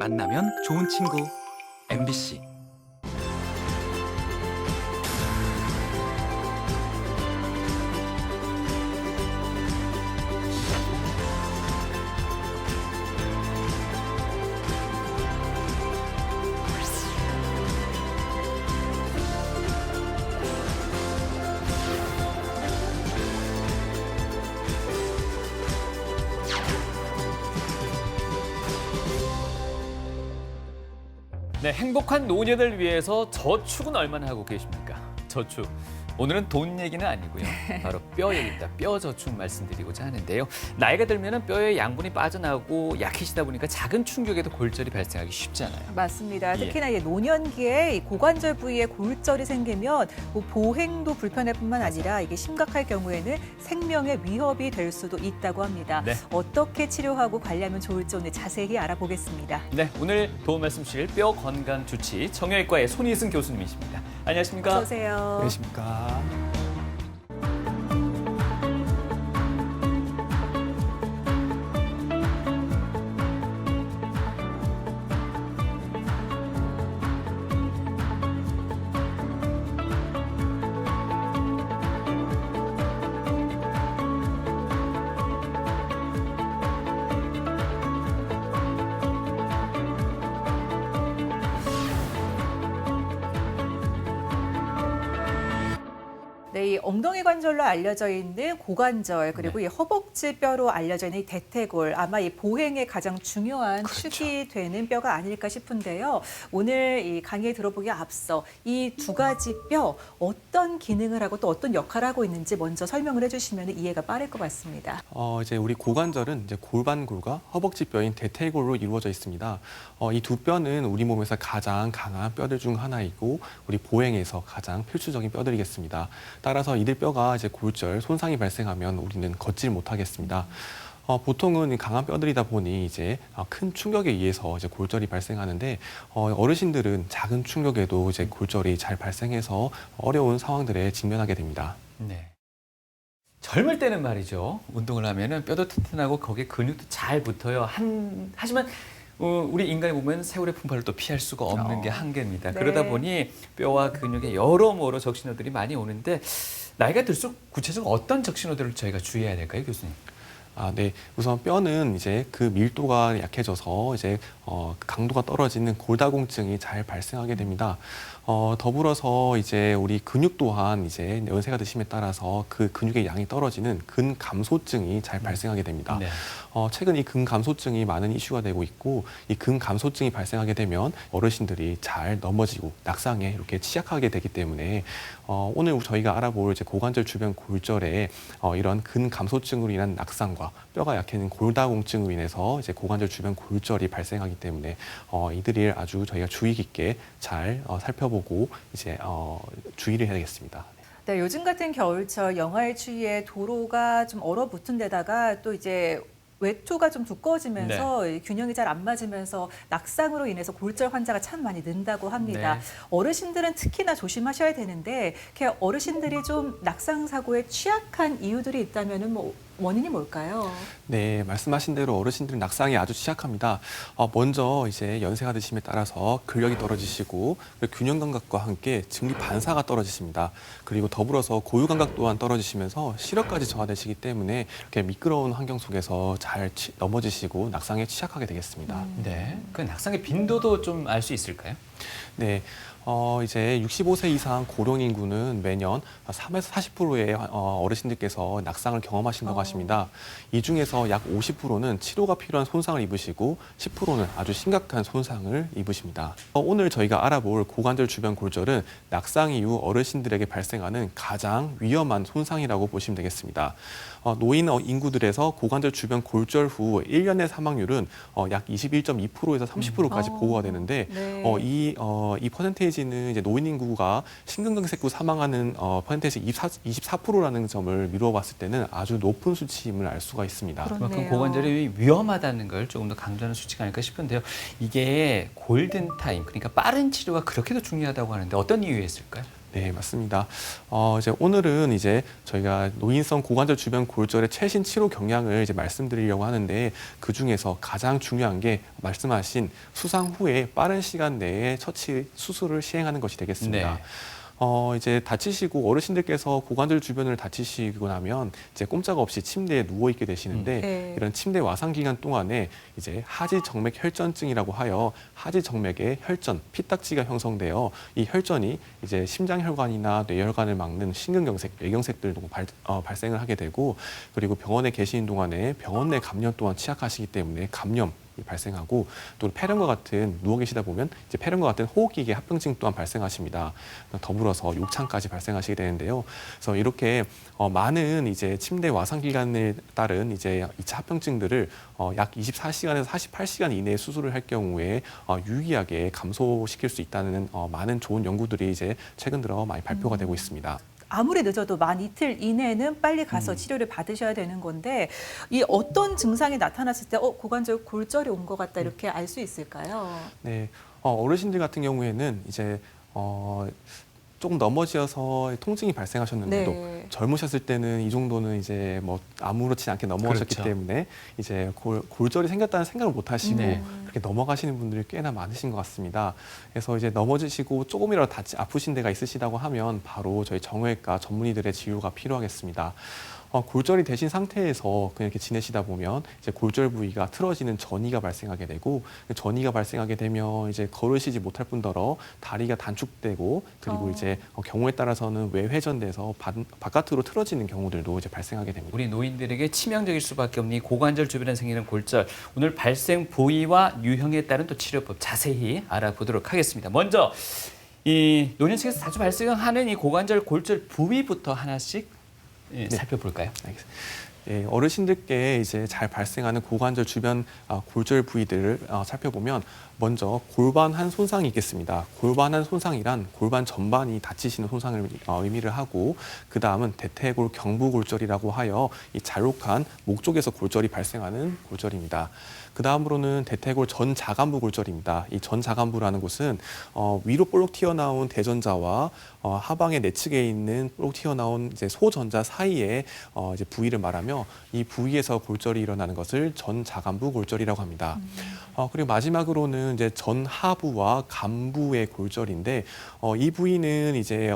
만나면 좋은 친구 MBC. 네, 행복한 노년을 위해서 저축은 얼마나 하고 계십니까? 저축. 오늘은 돈 얘기는 아니고요. 바로 뼈 얘기입니다. 뼈 저축 말씀드리고자 하는데요. 나이가 들면 뼈의 양분이 빠져나오고 약해지다 보니까 작은 충격에도 골절이 발생하기 쉽지 않아요. 맞습니다. 예. 특히나 이 노년기에 이 고관절 부위에 골절이 생기면 뭐 보행도 불편할 뿐만 아니라 이게 심각할 경우에는 생명의 위협이 될 수도 있다고 합니다. 네. 어떻게 치료하고 관리하면 좋을지 오늘 자세히 알아보겠습니다. 네, 오늘 도움 말씀 주실 뼈 건강 주치 정형외과의 손희승 교수님이십니다. 안녕하십니까? 어서 오세요. 안녕하십니까. 네, 이 엉덩이 관절로 알려져 있는 고관절 그리고 이 허벅지 뼈로 알려져 있는 이 대퇴골 아마 이 보행에 가장 중요한 축이 되는 뼈가 아닐까 싶은데요. 오늘 이 강의에 들어보기 앞서 이 두 가지 뼈 어떤 기능을 하고 또 어떤 역할을 하고 있는지 먼저 설명을 해주시면 이해가 빠를 것 같습니다. 이제 우리 고관절은 이제 골반골과 허벅지 뼈인 대퇴골로 이루어져 있습니다. 이 두 뼈는 우리 몸에서 가장 강한 뼈들 중 하나이고 우리 보행에서 가장 필수적인 뼈들이겠습니다. 따라서 이들 뼈가 이제 골절, 손상이 발생하면 우리는 걷질 못하겠습니다. 보통은 강한 뼈들이다 보니 이제 큰 충격에 의해서 이제 골절이 발생하는데 어르신들은 작은 충격에도 이제 골절이 잘 발생해서 어려운 상황들에 직면하게 됩니다. 네. 젊을 때는 말이죠. 운동을 하면은 뼈도 튼튼하고 거기에 근육도 잘 붙어요. 하지만 우리 인간이 보면 세월의 풍파를 또 피할 수가 없는 게 한계입니다. 네. 그러다 보니 뼈와 근육에 여러모로 적신호들이 많이 오는데 나이가 들수록 구체적으로 어떤 적신호들을 저희가 주의해야 될까요, 교수님? 네. 우선 뼈는 이제 그 밀도가 약해져서 이제 강도가 떨어지는 골다공증이 잘 발생하게 됩니다. 더불어서 이제 우리 근육 또한 이제 연세가 드심에 따라서 그 근육의 양이 떨어지는 근감소증이 잘 발생하게 됩니다. 네. 최근 이 근감소증이 많은 이슈가 되고 있고 이 근감소증이 발생하게 되면 어르신들이 잘 넘어지고 낙상에 이렇게 취약하게 되기 때문에 오늘 저희가 알아볼 이제 고관절 주변 골절에 이런 근감소증으로 인한 낙상과 뼈가 약해진 골다공증으로 인해서 이제 고관절 주변 골절이 발생하기 때문에 이들을 아주 저희가 주의 깊게 잘 살펴보고 이제 주의를 해야 되겠습니다. 네, 요즘 같은 겨울철 영하의 추위에 도로가 좀 얼어붙은 데다가 또 이제 외투가 좀 두꺼워지면서 균형이 잘 안 맞으면서 낙상으로 인해서 골절 환자가 참 많이 는다고 합니다. 네. 어르신들은 특히나 조심하셔야 되는데 이렇게 어르신들이 좀 낙상 사고에 취약한 이유들이 있다면은 뭐 원인이 뭘까요? 네, 말씀하신 대로 어르신들은 낙상에 아주 취약합니다. 먼저 이제 연세가 드심에 따라서 근력이 떨어지시고 그리고 균형 감각과 함께 증기 반사가 떨어지십니다. 그리고 더불어서 고유 감각 또한 떨어지시면서 시력까지 저하되시기 때문에 이렇게 미끄러운 환경 속에서 잘 넘어지시고 낙상에 취약하게 되겠습니다. 네. 그 낙상의 빈도도 좀 알 수 있을까요? 네. 이제 65세 이상 고령 인구는 매년 3에서 40%의 어르신들께서 낙상을 경험하신다고 하십니다. 이 중에서 약 50%는 치료가 필요한 손상을 입으시고 10%는 아주 심각한 손상을 입으십니다. 오늘 저희가 알아볼 고관절 주변 골절은 낙상 이후 어르신들에게 발생하는 가장 위험한 손상이라고 보시면 되겠습니다. 노인 인구들에서 고관절 주변 골절 후 1년의 사망률은 약 21.2%에서 30%까지 보고가 되는데 네. 이 퍼센테이지는 이제 노인 인구가 심근경색 후 사망하는 퍼센테이지 24%라는 점을 미루어 봤을 때는 아주 높은 수치임을 알 수가 있습니다. 그렇네요. 그만큼 고관절이 위험하다는 걸 조금 더 강조하는 수치가 아닐까 싶은데요. 이게 골든타임, 그러니까 빠른 치료가 그렇게도 중요하다고 하는데 어떤 이유에 있을까요? 네, 맞습니다. 이제 오늘은 이제 저희가 노인성 고관절 주변 골절의 최신 치료 경향을 이제 말씀드리려고 하는데 그 중에서 가장 중요한 게 말씀하신 수상 후에 빠른 시간 내에 처치 수술을 시행하는 것이 되겠습니다. 네. 이제 다치시고 어르신들께서 고관절 주변을 다치시고 나면 이제 꼼짝 없이 침대에 누워 있게 되시는데 네. 이런 침대 와상 기간 동안에 이제 하지 정맥 혈전증이라고 하여 하지 정맥에 혈전, 피딱지가 형성되어 이 혈전이 이제 심장 혈관이나 뇌혈관을 막는 심근경색, 뇌경색들도 발생을 하게 되고 그리고 병원에 계시는 동안에 병원 내 감염 또한 취약하시기 때문에 감염 발생하고 또 폐렴과 같은 누워 계시다 보면 이제 폐렴과 같은 호흡기계 합병증 또한 발생하십니다. 더불어서 욕창까지 발생하시게 되는데요. 그래서 이렇게 많은 이제 침대 와상 기간에 따른 이제 2차 합병증들을 약 24시간에서 48시간 이내에 수술을 할 경우에 유의하게 감소시킬 수 있다는 많은 좋은 연구들이 이제 최근 들어 많이 발표가 되고 있습니다. 아무리 늦어도 만 이틀 이내는 빨리 가서 치료를 받으셔야 되는 건데 이 어떤 증상이 나타났을 때 고관절 골절이 온 것 같다 이렇게 알 수 있을까요? 네, 어르신들 같은 경우에는 이제 조금 넘어지어서 통증이 발생하셨는데도 네. 젊으셨을 때는 이 정도는 이제 뭐 아무렇지 않게 넘어가셨기 그렇죠. 때문에 이제 골절이 생겼다는 생각을 못 하시고 네. 그렇게 넘어가시는 분들이 꽤나 많으신 것 같습니다. 그래서 이제 넘어지시고 조금이라도 아프신 데가 있으시다고 하면 바로 저희 정형외과 전문의들의 진료가 필요하겠습니다. 골절이 되신 상태에서 그냥 이렇게 지내시다 보면 이제 골절 부위가 틀어지는 전이가 발생하게 되고 전이가 발생하게 되면 이제 걸으시지 못할 뿐더러 다리가 단축되고 그리고 이제 경우에 따라서는 외회전돼서 바깥으로 틀어지는 경우들도 이제 발생하게 됩니다. 우리 노인들에게 치명적일 수밖에 없는 이 고관절 주변에 생기는 골절. 오늘 발생 부위와 유형에 따른 또 치료법 자세히 알아보도록 하겠습니다. 먼저 이 노년층에서 자주 발생하는 이 고관절 골절 부위부터 하나씩 살펴볼까요? 알겠습니다. 예, 어르신들께 이제 잘 발생하는 고관절 주변 골절 부위들을 살펴보면 먼저 골반한 손상이 있겠습니다. 골반한 손상이란 골반 전반이 다치시는 손상을 의미를 하고 그 다음은 대퇴골 경부골절이라고 하여 이 잘록한 목 쪽에서 골절이 발생하는 골절입니다. 그 다음으로는 대퇴골 전자간부 골절입니다. 이 전자간부라는 곳은 위로 볼록 튀어나온 대전자와 하방의 내측에 있는 볼록 튀어나온 이제 소전자 사이에 이제 부위를 말하며 이 부위에서 골절이 일어나는 것을 전자간부 골절이라고 합니다. 그리고 마지막으로는 이제 전하부와 간부의 골절인데 이 부위는 이제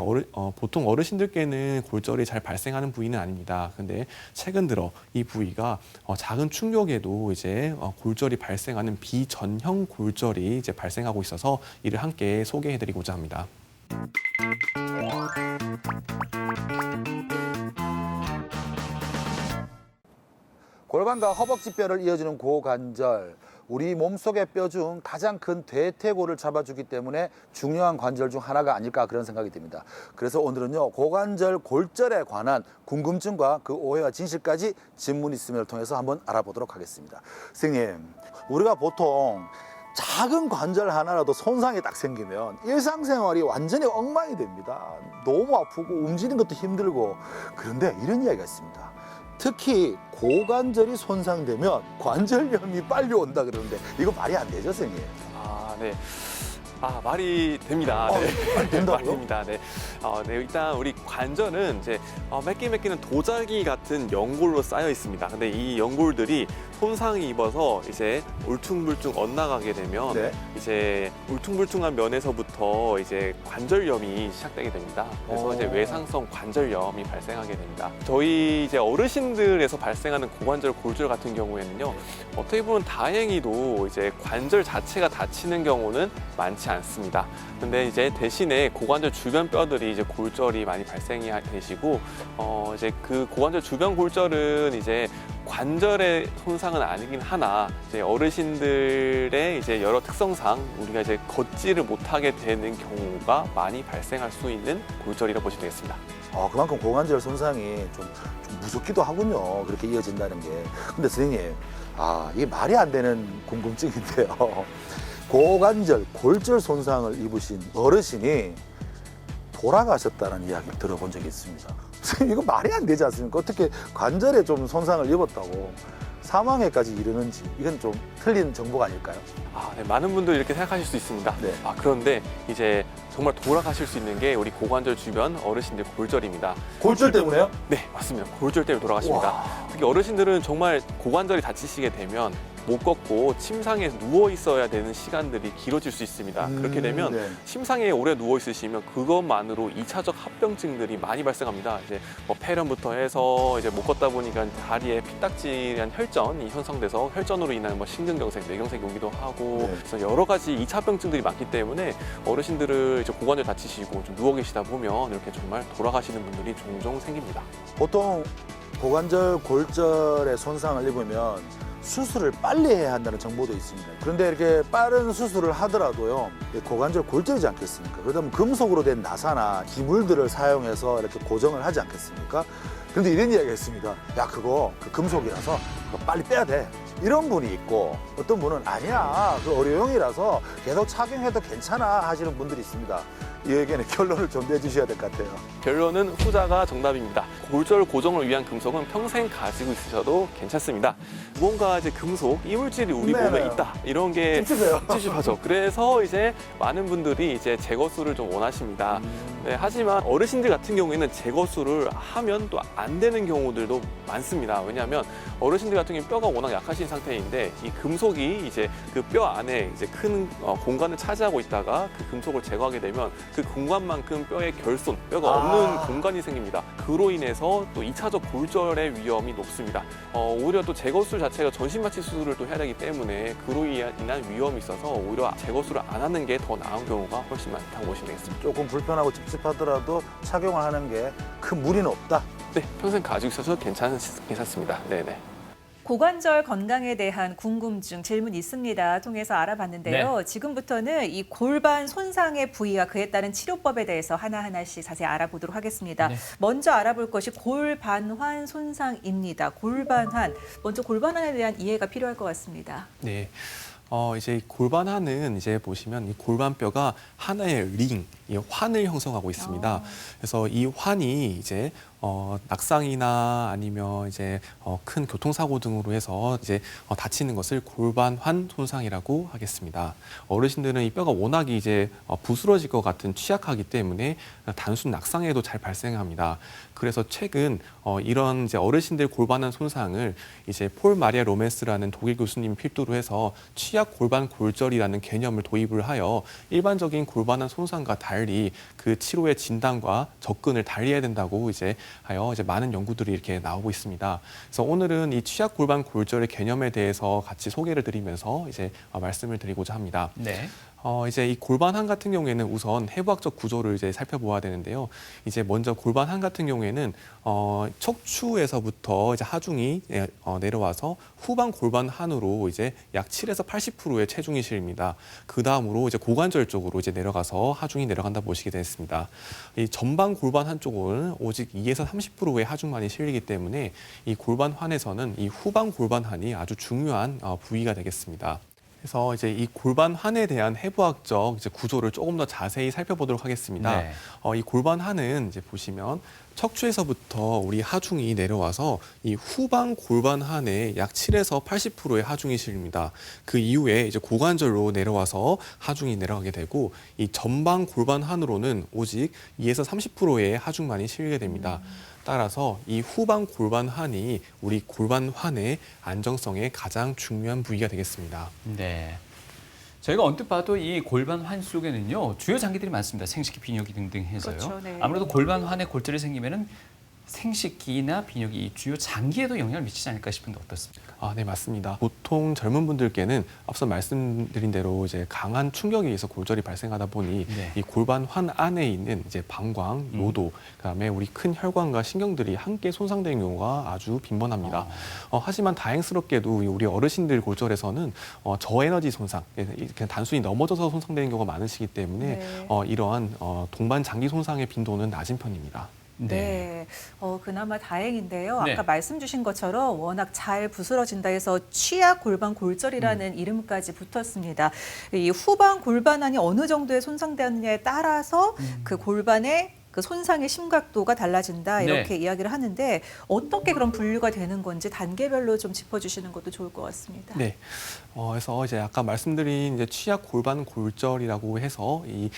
보통 어르신들께는 골절이 잘 발생하는 부위는 아닙니다. 근데 최근 들어 이 부위가 작은 충격에도 이제 골절이 발생하는 비전형 골절이 이제 발생하고 있어서 이를 함께 소개해드리고자 합니다. 골반과 허벅지 뼈를 이어주는 고관절, 우리 몸속의 뼈 중 가장 큰 대퇴골을 잡아주기 때문에 중요한 관절 중 하나가 아닐까 그런 생각이 듭니다. 그래서 오늘은요, 고관절 골절에 관한 궁금증과 그 오해와 진실까지 진문의 수면을 통해서 한번 알아보도록 하겠습니다. 선생님, 우리가 보통 작은 관절 하나라도 손상이 딱 생기면 일상생활이 완전히 엉망이 됩니다. 너무 아프고 움직이는 것도 힘들고. 그런데 이런 이야기가 있습니다. 특히 고관절이 손상되면 관절염이 빨리 온다 그러는데 이거 말이 안 되죠, 선생님? 네. 말이 됩니다. 말이 된다고요? 말이 됩니다. 네. 네, 일단 우리 관절은 이제 몇 개는 도자기 같은 연골로 쌓여 있습니다. 근데 이 연골들이 손상이 입어서 이제 울퉁불퉁 엇나가게 되면 네. 이제 울퉁불퉁한 면에서부터 이제 관절염이 시작되게 됩니다. 그래서 이제 외상성 관절염이 발생하게 됩니다. 저희 이제 어르신들에서 발생하는 고관절 골절 같은 경우에는요, 어떻게 보면 다행히도 이제 관절 자체가 다치는 경우는 많지 않습니다. 근데 이제 대신에 고관절 주변 뼈들이 이제 골절이 많이 발생이 되시고, 이제 그 고관절 주변 골절은 이제 관절의 손상은 아니긴 하나, 이제 어르신들의 이제 여러 특성상 우리가 이제 걷지를 못하게 되는 경우가 많이 발생할 수 있는 골절이라고 보시면 되겠습니다. 그만큼 고관절 손상이 좀 무섭기도 하군요. 그렇게 이어진다는 게. 근데 선생님, 이게 말이 안 되는 궁금증인데요. 고관절, 골절 손상을 입으신 어르신이 돌아가셨다는 이야기 들어본 적이 있습니다. 선생님, 이거 말이 안 되지 않습니까? 어떻게 관절에 좀 손상을 입었다고 사망에까지 이르는지 이건 좀 틀린 정보가 아닐까요? 네, 많은 분들이 이렇게 생각하실 수 있습니다. 네. 그런데 이제 정말 돌아가실 수 있는 게 우리 고관절 주변 어르신들 골절입니다. 골절 때문에요? 네, 맞습니다. 골절 때문에 돌아가십니다. 와. 특히 어르신들은 정말 고관절이 다치시게 되면 못 걷고 침상에 누워 있어야 되는 시간들이 길어질 수 있습니다. 그렇게 되면 네. 침상에 오래 누워 있으시면 그것만으로 2차적 합병증들이 많이 발생합니다. 이제 뭐 폐렴부터 해서 이제 못 걷다 보니까 다리에 피딱지한 혈전이 형성돼서 혈전으로 인한 뭐 심근경색, 뇌경색이 오기도 하고 네. 그래서 여러 가지 2차 합병증들이 많기 때문에 어르신들을 이제 고관절 다치시고 좀 누워 계시다 보면 이렇게 정말 돌아가시는 분들이 종종 생깁니다. 보통 고관절, 골절의 손상을 입으면 수술을 빨리 해야 한다는 정보도 있습니다. 그런데 이렇게 빠른 수술을 하더라도요, 고관절 골절이지 않겠습니까? 그러다 보면 금속으로 된 나사나 기물들을 사용해서 이렇게 고정을 하지 않겠습니까? 그런데 이런 이야기가 있습니다. 야, 그거 금속이라서 그거 빨리 빼야 돼. 이런 분이 있고, 어떤 분은 아니야, 그 의료용이라서 계속 착용해도 괜찮아 하시는 분들이 있습니다. 이 의견의 결론을 좀 내주셔야 될 것 같아요. 결론은 후자가 정답입니다. 골절 고정을 위한 금속은 평생 가지고 있으셔도 괜찮습니다. 무언가 이제 금속, 이물질이 우리 네네. 몸에 있다. 이런 게 찝찝해요. 찝찝하죠. 그래서 이제 많은 분들이 이제 제거술을 좀 원하십니다. 네, 하지만 어르신들 같은 경우에는 제거술을 하면 또 안 되는 경우들도 많습니다. 왜냐하면 어르신들 같은 경우는 뼈가 워낙 약하신 상태인데 이 금속이 이제 그 뼈 안에 이제 큰 공간을 차지하고 있다가 그 금속을 제거하게 되면 그 공간만큼 뼈의 결손, 뼈가 없는 공간이 생깁니다. 그로 인해서 또 2차적 골절의 위험이 높습니다. 오히려 또 제거술 자체가 전신마취 수술을 또 해야 되기 때문에 그로 인한 위험이 있어서 오히려 제거술을 안 하는 게 더 나은 경우가 훨씬 많다고 보시면 되겠습니다. 조금 불편하고 찝찝하더라도 착용을 하는 게 큰 무리는 없다. 네, 평생 가지고 있어서 괜찮습니다. 네네. 고관절 건강에 대한 궁금증, 질문 있습니다. 통해서 알아봤는데요. 네. 지금부터는 이 골반 손상의 부위와 그에 따른 치료법에 대해서 하나하나씩 자세히 알아보도록 하겠습니다. 네. 먼저 알아볼 것이 골반환 손상입니다. 골반환. 먼저 골반환에 대한 이해가 필요할 것 같습니다. 네. 이제 골반환은 이제 보시면 이 골반뼈가 하나의 링, 이 환을 형성하고 있습니다. 그래서 이 환이 이제 낙상이나 아니면 이제 큰 교통사고 등으로 해서 이제 다치는 것을 골반환 손상이라고 하겠습니다. 어르신들은 이 뼈가 워낙 이제 부스러질 것 같은 취약하기 때문에 단순 낙상에도 잘 발생합니다. 그래서 최근 이런 이제 어르신들 골반환 손상을 이제 폴 마리아 로메스라는 독일 교수님 필두로 해서 취약 골반 골절이라는 개념을 도입을 하여 일반적인 골반환 손상과 달리 그 치료의 진단과 접근을 달리해야 된다고 이제 하여 이제 많은 연구들이 이렇게 나오고 있습니다. 그래서 오늘은 이 취약 골반 골절의 개념에 대해서 같이 소개를 드리면서 이제 말씀을 드리고자 합니다. 네. 이제 이 골반환 같은 경우에는 우선 해부학적 구조를 이제 살펴보아야 되는데요. 이제 먼저 골반환 같은 경우에는 척추에서부터 이제 하중이 내려와서 후방 골반환으로 이제 약 7에서 80%의 체중이 실립니다. 그 다음으로 이제 고관절 쪽으로 이제 내려가서 하중이 내려간다 보시게 됐습니다. 이 전방 골반환 쪽은 오직 2에서 30%의 하중만이 실리기 때문에 이 골반환에서는 이 후방 골반환이 아주 중요한 부위가 되겠습니다. 그래서 이제 이 골반환에 대한 해부학적 이제 구조를 조금 더 자세히 살펴보도록 하겠습니다. 네. 이 골반환은 이제 보시면 척추에서부터 우리 하중이 내려와서 이 후방 골반환에 약 7에서 80%의 하중이 실립니다. 그 이후에 이제 고관절로 내려와서 하중이 내려가게 되고 이 전방 골반환으로는 오직 2에서 30%의 하중만이 실리게 됩니다. 따라서 이 후방 골반환이 우리 골반환의 안정성에 가장 중요한 부위가 되겠습니다. 네. 저희가 언뜻 봐도 이 골반환 속에는요 주요 장기들이 많습니다. 생식기, 비뇨기 등등 해서요. 그렇죠, 네. 아무래도 골반환에 골절이 생기면은 생식기나 비뇨기 이 주요 장기에도 영향을 미치지 않을까 싶은데 어떻습니까? 네, 맞습니다. 보통 젊은 분들께는 앞서 말씀드린 대로 이제 강한 충격에 의해서 골절이 발생하다 보니 네. 이 골반환 안에 있는 이제 방광, 요도, 그다음에 우리 큰 혈관과 신경들이 함께 손상되는 경우가 아주 빈번합니다. 하지만 다행스럽게도 우리 어르신들 골절에서는 저에너지 손상, 그냥 단순히 넘어져서 손상되는 경우가 많으시기 때문에 네. 이러한 동반 장기 손상의 빈도는 낮은 편입니다. 네. 그나마 다행인데요. 네. 아까 말씀 주신 것처럼 워낙 잘 부스러진다 해서 취약 골반 골절이라는 이름까지 붙었습니다. 이 후방 골반환이 어느 정도의 손상되느냐에 따라서 그 골반의 그 손상의 심각도가 달라진다 이렇게 이야기를 하는데 어떻게 그런 분류가 되는 건지 단계별로 좀 짚어주시는 것도 좋을 것 같습니다. 네. 그래서 이제 아까 말씀드린 이제 취약 골반 골절이라고 해서 이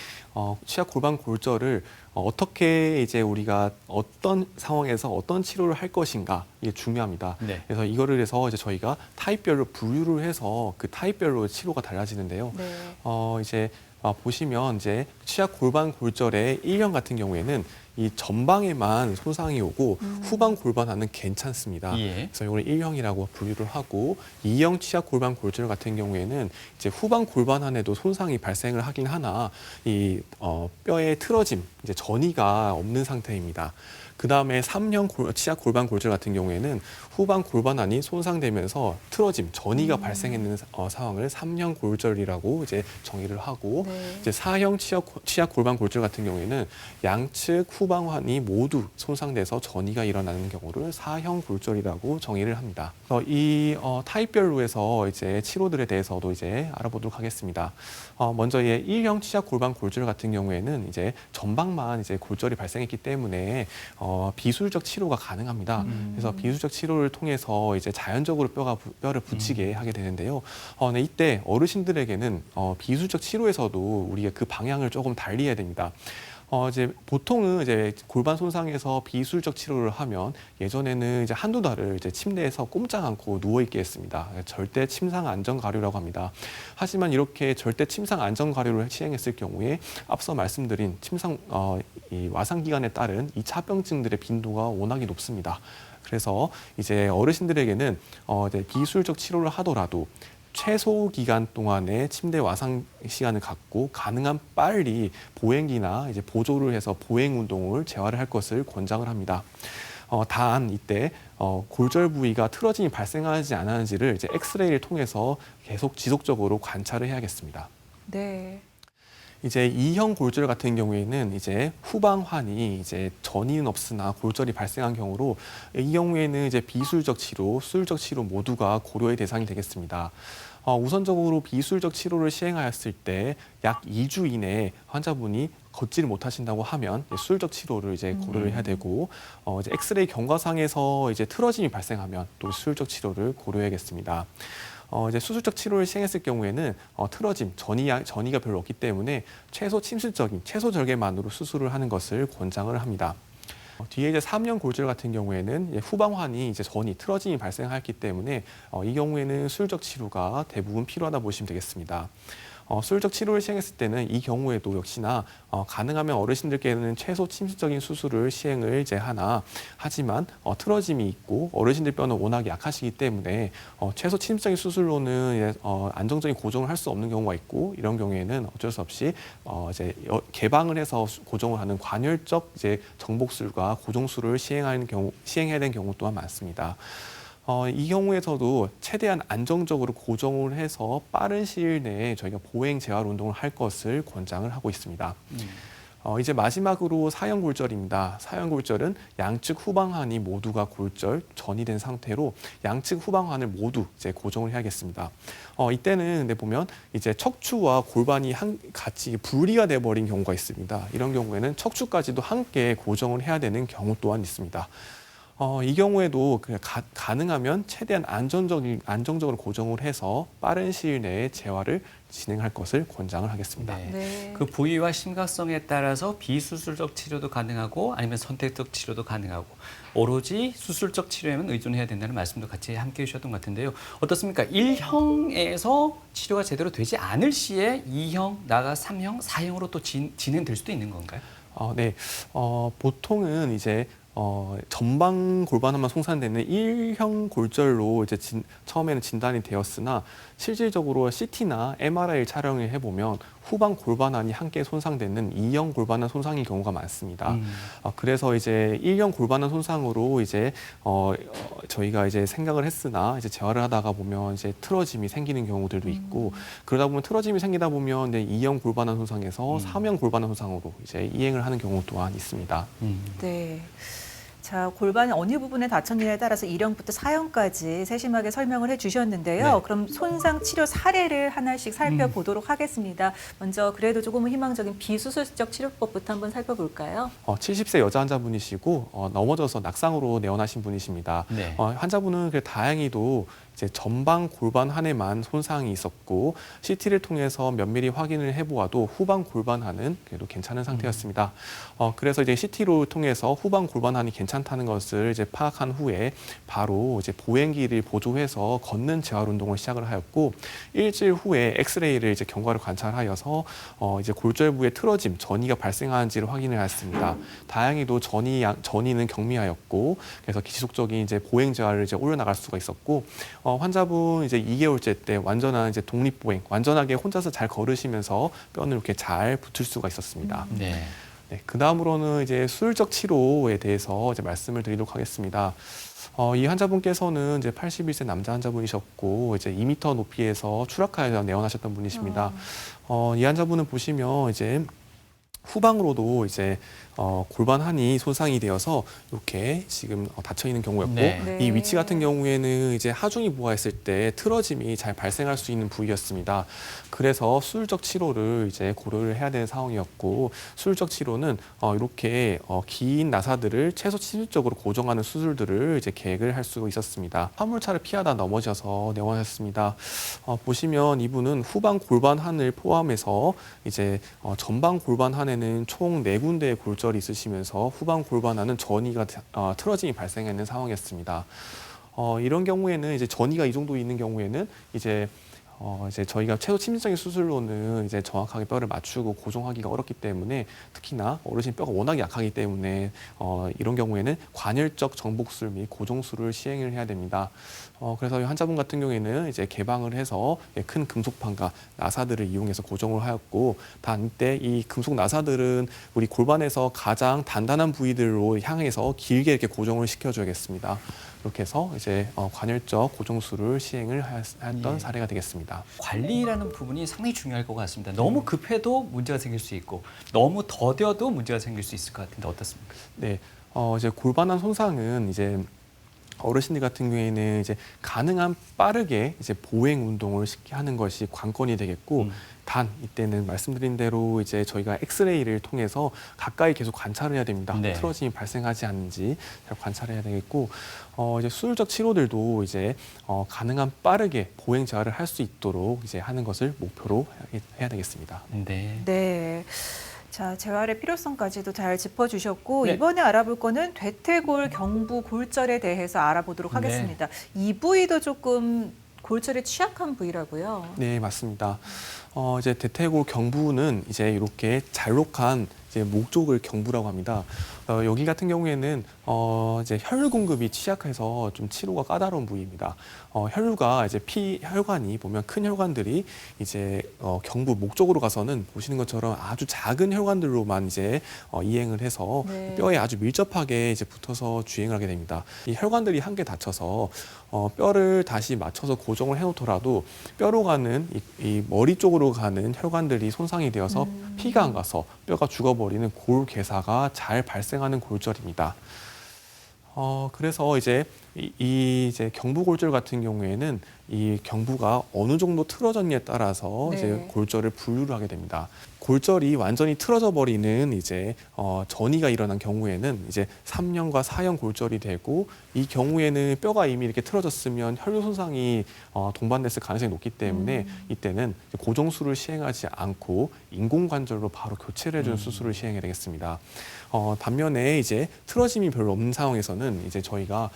취약 골반 골절을 어떻게 이제 우리가 어떤 상황에서 어떤 치료를 할 것인가 이게 중요합니다. 네. 그래서 이거를 해서 이제 저희가 타입별로 분류를 해서 그 타입별로 치료가 달라지는데요. 네. 이제 보시면 이제 취약 골반 골절의 1형 같은 경우에는 이 전방에만 손상이 오고 후방 골반하는 괜찮습니다. 예. 그래서 이걸 1형이라고 분류를 하고 2형 취약 골반 골절 같은 경우에는 이제 후방 골반안에도 손상이 발생을 하긴 하나 이 뼈의 틀어짐, 이제 전이가 없는 상태입니다. 그 다음에 3형 취약 골반 골절 같은 경우에는 후방 골반안이 손상되면서 틀어짐, 전이가 발생했는 상황을 3형 골절이라고 이제 정의를 하고 네. 이제 4형 취약 골반 골절 같은 경우에는 양측 후방환이 모두 손상돼서 전이가 일어나는 경우를 4형 골절이라고 정의를 합니다. 그래서 이 타입별로 해서 이제 치료들에 대해서도 이제 알아보도록 하겠습니다. 먼저 1형 취약 골반 골절 같은 경우에는 이제 전방만 이제 골절이 발생했기 때문에 비술적 치료가 가능합니다. 그래서 비술적 치료를 통해서 이제 자연적으로 뼈를 붙이게 하게 되는데요. 네, 이때 어르신들에게는 비술적 치료에서도 우리가 그 방향을 조금 달리해야 됩니다. 이제 보통은 이제 골반 손상에서 비술적 치료를 하면 예전에는 이제 한두 달을 이제 침대에서 꼼짝 않고 누워 있게 했습니다. 절대 침상 안전 가류라고 합니다. 하지만 이렇게 절대 침상 안전 가류를 시행했을 경우에 앞서 말씀드린 이 와상 기간에 따른 2차병증들의 빈도가 워낙에 높습니다. 그래서 이제 어르신들에게는 이제 비술적 치료를 하더라도 최소 기간 동안의 침대 와상 시간을 갖고 가능한 빨리 보행기나 이제 보조를 해서 보행 운동을 재활을 할 것을 권장을 합니다. 단 이때 골절 부위가 틀어짐이 발생하지 않았는지를 이제 엑스레이를 통해서 계속 지속적으로 관찰을 해야겠습니다. 네. 이제 2형 골절 같은 경우에는 이제 후방환이 이제 전이는 없으나 골절이 발생한 경우로 이 경우에는 이제 비술적 치료, 수술적 치료 모두가 고려의 대상이 되겠습니다. 우선적으로 비술적 치료를 시행하였을 때 약 2주 이내에 환자분이 걷지를 못하신다고 하면 수술적 치료를 이제 고려를 해야 되고 이제 엑스레이 경과상에서 이제 틀어짐이 발생하면 또 수술적 치료를 고려해야겠습니다. 이제 수술적 치료를 시행했을 경우에는 틀어짐, 전이가 별로 없기 때문에 최소 침술적인 최소 절개만으로 수술을 하는 것을 권장을 합니다. 뒤에 이제 3형 골절 같은 경우에는 이제 후방환이 이제 전이 틀어짐이 발생했기 때문에 이 경우에는 수술적 치료가 대부분 필요하다 보시면 되겠습니다. 수술적 치료를 시행했을 때는 이 경우에도 역시나 가능하면 어르신들께는 최소 침술적인 수술을 시행을 이제 하나 하지만 틀어짐이 있고 어르신들 뼈는 워낙 약하시기 때문에 최소 침술적인 수술로는 안정적인 고정을 할 수 없는 경우가 있고 이런 경우에는 어쩔 수 없이 이제 개방을 해서 고정을 하는 관열적 이제 정복술과 고정술을 시행해야 되는 경우 또한 많습니다. 이 경우에서도 최대한 안정적으로 고정을 해서 빠른 시일 내에 저희가 보행 재활 운동을 할 것을 권장을 하고 있습니다. 이제 마지막으로 4형 골절입니다. 4형 골절은 양측 후방환이 모두가 골절, 전이 된 상태로 양측 후방환을 모두 이제 고정을 해야겠습니다. 이때는 근데 보면 이제 척추와 골반이 같이 분리가 돼버린 경우가 있습니다. 이런 경우에는 척추까지도 함께 고정을 해야 되는 경우 또한 있습니다. 이 경우에도 가능하면 최대한 안정적으로 고정을 해서 빠른 시일 내에 재활을 진행할 것을 권장을 하겠습니다. 네. 네. 그 부위와 심각성에 따라서 비수술적 치료도 가능하고 아니면 선택적 치료도 가능하고 오로지 수술적 치료에만 의존해야 된다는 말씀도 같이 함께 해주셨던 것 같은데요. 어떻습니까? 1형에서 치료가 제대로 되지 않을 시에 2형, 나아가 3형, 4형으로 또 진행될 수도 있는 건가요? 네. 보통은 이제 전방 골반환만 손상되는 1형 골절로 이제 처음에는 진단이 되었으나 실질적으로 CT나 MRI 촬영을 해보면 후방 골반환이 함께 손상되는 2형 골반환 손상인 경우가 많습니다. 그래서 이제 1형 골반환 손상으로 이제 저희가 이제 생각을 했으나 이제 재활을 하다가 보면 이제 틀어짐이 생기는 경우들도 있고 그러다 보면 틀어짐이 생기다 보면 2형 골반환 손상에서 3형 골반환 손상으로 이제 이행을 하는 경우 또한 있습니다. 네. 자, 골반이 어느 부분에 다쳤느냐에 따라서 1형부터 4형까지 세심하게 설명을 해주셨는데요. 네. 그럼 손상 치료 사례를 하나씩 살펴보도록 하겠습니다. 먼저 그래도 조금은 희망적인 비수술적 치료법부터 한번 살펴볼까요? 70세 여자 환자분이시고 넘어져서 낙상으로 내원하신 분이십니다. 네. 환자분은 다행히도 이제 전방 골반 한에만 손상이 있었고 CT를 통해서 면밀히 확인을 해보아도 후방 골반한은 그래도 괜찮은 상태였습니다. 그래서 이제 CT로 통해서 후방 골반한이 괜찮다는 것을 이제 파악한 후에 바로 이제 보행기를 보조해서 걷는 재활 운동을 시작을 하였고 일주일 후에 엑스레이를 이제 경과를 관찰하여서 이제 골절부의 틀어짐, 전이가 발생하는지를 확인을 했습니다. 다행히도 전이는 경미하였고 그래서 지속적인 이제 보행 재활을 이제 올려나갈 수가 있었고 환자분 이제 2개월째 때 완전한 이제 독립보행, 완전하게 혼자서 잘 걸으시면서 뼈는 이렇게 잘 붙을 수가 있었습니다. 네. 네, 그 다음으로는 이제 수술적 치료에 대해서 이제 말씀을 드리도록 하겠습니다. 이 환자분께서는 이제 81세 남자 환자분이셨고 이제 2m 높이에서 추락하여 내원하셨던 분이십니다. 이 환자분은 보시면 이제 후방으로도 이제 골반한이 손상이 되어서 이렇게 지금 닫혀 있는 경우였고 네. 이 위치 같은 경우에는 이제 하중이 부하했을 때 틀어짐이 잘 발생할 수 있는 부위였습니다. 그래서 수술적 치료를 이제 고려를 해야 되는 상황이었고 수술적 치료는 이렇게 긴 나사들을 최소 치수적으로 고정하는 수술들을 이제 계획을 할 수 있었습니다. 화물차를 피하다 넘어져서 내원했습니다. 보시면 이분은 후방 골반한을 포함해서 이제 전방 골반한에는 총 4군데의 골절이 있으시면서 후방 골반한은 전이가 틀어짐이 발생하는 상황이었습니다. 이런 경우에는 이제 전이가 이 정도 있는 경우에는 이제 저희가 최소 침입적인 수술로는 이제 정확하게 뼈를 맞추고 고정하기가 어렵기 때문에 특히나 어르신 뼈가 워낙 약하기 때문에 이런 경우에는 관열적 정복술 및 고정술을 시행을 해야 됩니다. 그래서 이 환자분 같은 경우에는 이제 개방을 해서 큰 금속판과 나사들을 이용해서 고정을 하였고 단 이때 이 금속 나사들은 우리 골반에서 가장 단단한 부위들로 향해서 길게 이렇게 고정을 시켜줘야겠습니다. 이렇게 해서 이제 관열적 고정술을 시행을 하였던 예. 사례가 되겠습니다. 관리라는 부분이 상당히 중요할 것 같습니다. 너무 급해도 문제가 생길 수 있고 너무 더뎌도 문제가 생길 수 있을 것 같은데 어떻습니까? 네, 이제 골반한 손상은 이제 어르신들 같은 경우에는 이제 가능한 빠르게 이제 보행 운동을 쉽게 하는 것이 관건이 되겠고 단 이때는 말씀드린 대로 이제 저희가 엑스레이를 통해서 가까이 계속 관찰을 해야 됩니다. 네. 틀어짐이 발생하지 않는지 잘 관찰해야 되겠고 이제 수술적 치료들도 이제 가능한 빠르게 보행 재활을 할 수 있도록 이제 하는 것을 목표로 해야 되겠습니다. 네. 네. 자, 재활의 필요성까지도 잘 짚어주셨고 네. 이번에 알아볼 거는 대퇴골 경부 골절에 대해서 알아보도록 하겠습니다. 이 부위도 조금 골절에 취약한 부위라고요. 네, 맞습니다. 이제 대퇴골 경부는 이제 이렇게 잘록한 이제 목 쪽을 경부라고 합니다. 여기 같은 경우에는 이제 혈류 공급이 취약해서 좀 치료가 까다로운 부위입니다. 혈류가 이제 혈관이 보면 큰 혈관들이 이제 경부 목 쪽으로 가서는 보시는 것처럼 아주 작은 혈관들로만 이제 이행을 해서 네. 뼈에 아주 밀접하게 이제 붙어서 주행을 하게 됩니다. 이 혈관들이 한 개 닫혀서 뼈를 다시 맞춰서 고정을 해놓더라도 뼈로 가는 이 머리 쪽으로 가는 혈관들이 손상이 되어서 피가 안 가서 뼈가 죽어버리는 골괴사가 잘 발생하는 골절입니다. 그래서 이제 이제 경부골절 같은 경우에는 이 경부가 어느 정도 틀어졌냐에 따라서 네. 이제 골절을 분류를 하게 됩니다. 골절이 완전히 틀어져 버리는 이제 전이가 일어난 경우에는 이제 3형과 4형 골절이 되고 이 경우에는 뼈가 이미 이렇게 틀어졌으면 혈류 손상이 동반됐을 가능성이 높기 때문에 이때는 고정술을 시행하지 않고 인공관절로 바로 교체를 해주는 수술을 시행해야 되겠습니다. 반면에 이제 틀어짐이 별로 없는 상황에서는 이제 저희가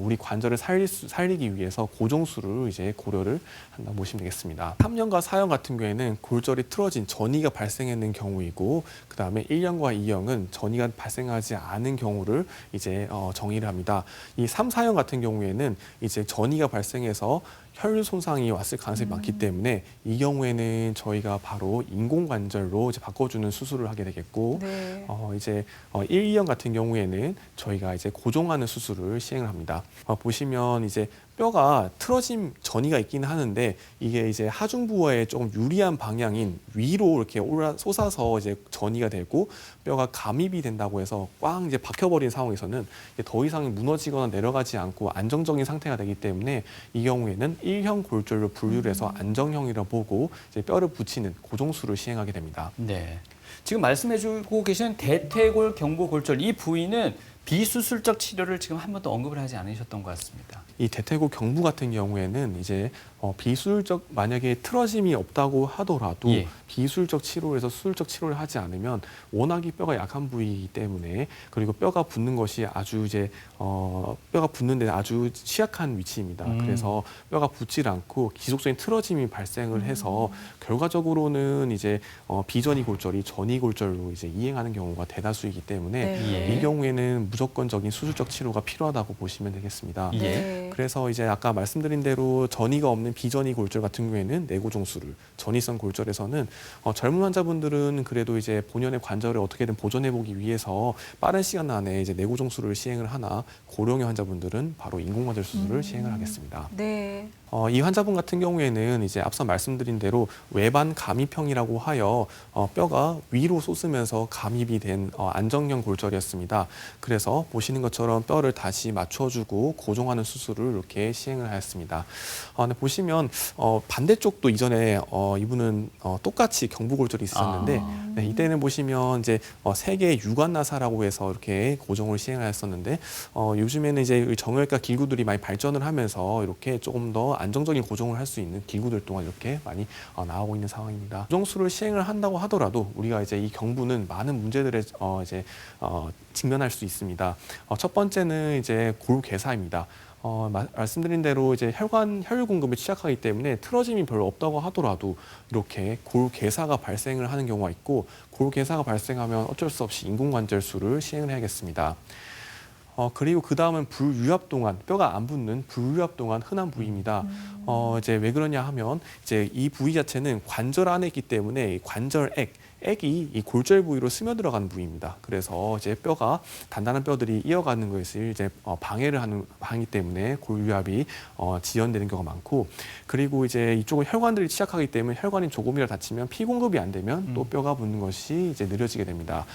우리 관절을 살리기 위해서 고정술을 이제 고려를 한다 보시면 되겠습니다. 3형과 4형 같은 경우에는 골절이 틀어진 전이가 발생하는 경우이고 그 다음에 1형과 2형은 전이가 발생하지 않은 경우를 이제 정의를 합니다. 이 3, 4형 같은 경우에는 이제 전이가 발생해서 혈류 손상이 왔을 가능성이 많기 때문에 이 경우에는 저희가 바로 인공관절로 이제 바꿔주는 수술을 하게 되겠고 네. 이제 1, 2형 같은 경우에는 저희가 이제 고정하는 수술을 시행을 합니다. 보시면 이제 뼈가 틀어짐 전이가 있긴 하는데 이게 이제 하중부에 조금 유리한 방향인 위로 이렇게 솟아서 이제 전이가 되고 뼈가 감입이 된다고 해서 꽝 이제 박혀버린 상황에서는 이제 더 이상 무너지거나 내려가지 않고 안정적인 상태가 되기 때문에 이 경우에는 1형 골절로 분류를 해서 안정형이라 보고 이제 뼈를 붙이는 고정술을 시행하게 됩니다. 네. 지금 말씀해주고 계시는 대퇴골 경부골절 이 부위는 비수술적 치료를 지금 한 번도 언급을 하지 않으셨던 것 같습니다. 이 대퇴골 경부 같은 경우에는 이제 비수술적 만약에 틀어짐이 없다고 하더라도 예. 비수술적 치료에서 수술적 치료를 하지 않으면 워낙에 뼈가 약한 부위이기 때문에 그리고 뼈가 붙는 것이 아주 이제 뼈가 붙는데 아주 취약한 위치입니다. 그래서 뼈가 붙질 않고 지속적인 틀어짐이 발생을 해서 결과적으로는 이제 비전이 골절이 전이 골절로 이제 이행하는 경우가 대다수이기 때문에 네. 이 경우에는 무조건적인 수술적 치료가 필요하다고 보시면 되겠습니다. 예. 네. 그래서 이제 아까 말씀드린 대로 전이가 없는 비전이 골절 같은 경우에는 내고정술을, 전이성 골절에서는 젊은 환자분들은 그래도 이제 본연의 관절을 어떻게든 보존해보기 위해서 빠른 시간 안에 이제 내고정술을 시행을 하나 고령의 환자분들은 바로 인공관절 수술을 시행을 하겠습니다. 네. 이 환자분 같은 경우에는 이제 앞서 말씀드린 대로 외반 감입형이라고 하여 뼈가 위로 솟으면서 감입이 된 안정형 골절이었습니다. 그래서 보시는 것처럼 뼈를 다시 맞춰주고 고정하는 수술을 이렇게 시행을 하였습니다. 근데 보시면 반대쪽도 이전에 이분은 똑같이 경부골절이 있었는데 네, 이때는 보시면 이제 세계 유관나사라고 해서 이렇게 고정을 시행을 했었는데 요즘에는 이제 정형외과 기구들이 많이 발전을 하면서 이렇게 조금 더 안정적인 고정을 할 수 있는 기구들 또한 이렇게 많이 나오고 있는 상황입니다. 고정술을 시행을 한다고 하더라도 우리가 이제 이 경부는 많은 문제들에 직면할 수 있습니다. 첫 번째는 이제 골괴사입니다. 말씀드린 대로 이제 혈관 혈류 공급이 취약하기 때문에 틀어짐이 별로 없다고 하더라도 이렇게 골괴사가 발생을 하는 경우가 있고 골괴사가 발생하면 어쩔 수 없이 인공관절술을 시행을 해야겠습니다. 그리고 그 다음은 불유합동안, 뼈가 안 붙는 불유합동안 흔한 부위입니다. 이제 왜 그러냐 하면 이제 이 부위 자체는 관절 안에 있기 때문에 액이 이 골절 부위로 스며들어가는 부위입니다. 그래서 이제 뼈가 단단한 뼈들이 이어가는 것을 이제 방해를 하기 때문에 골유합이 지연되는 경우가 많고, 그리고 이제 이쪽은 혈관들이 취약하기 때문에 혈관이 조금이라도 다치면 피 공급이 안 되면 또 뼈가 붙는 것이 이제 느려지게 됩니다.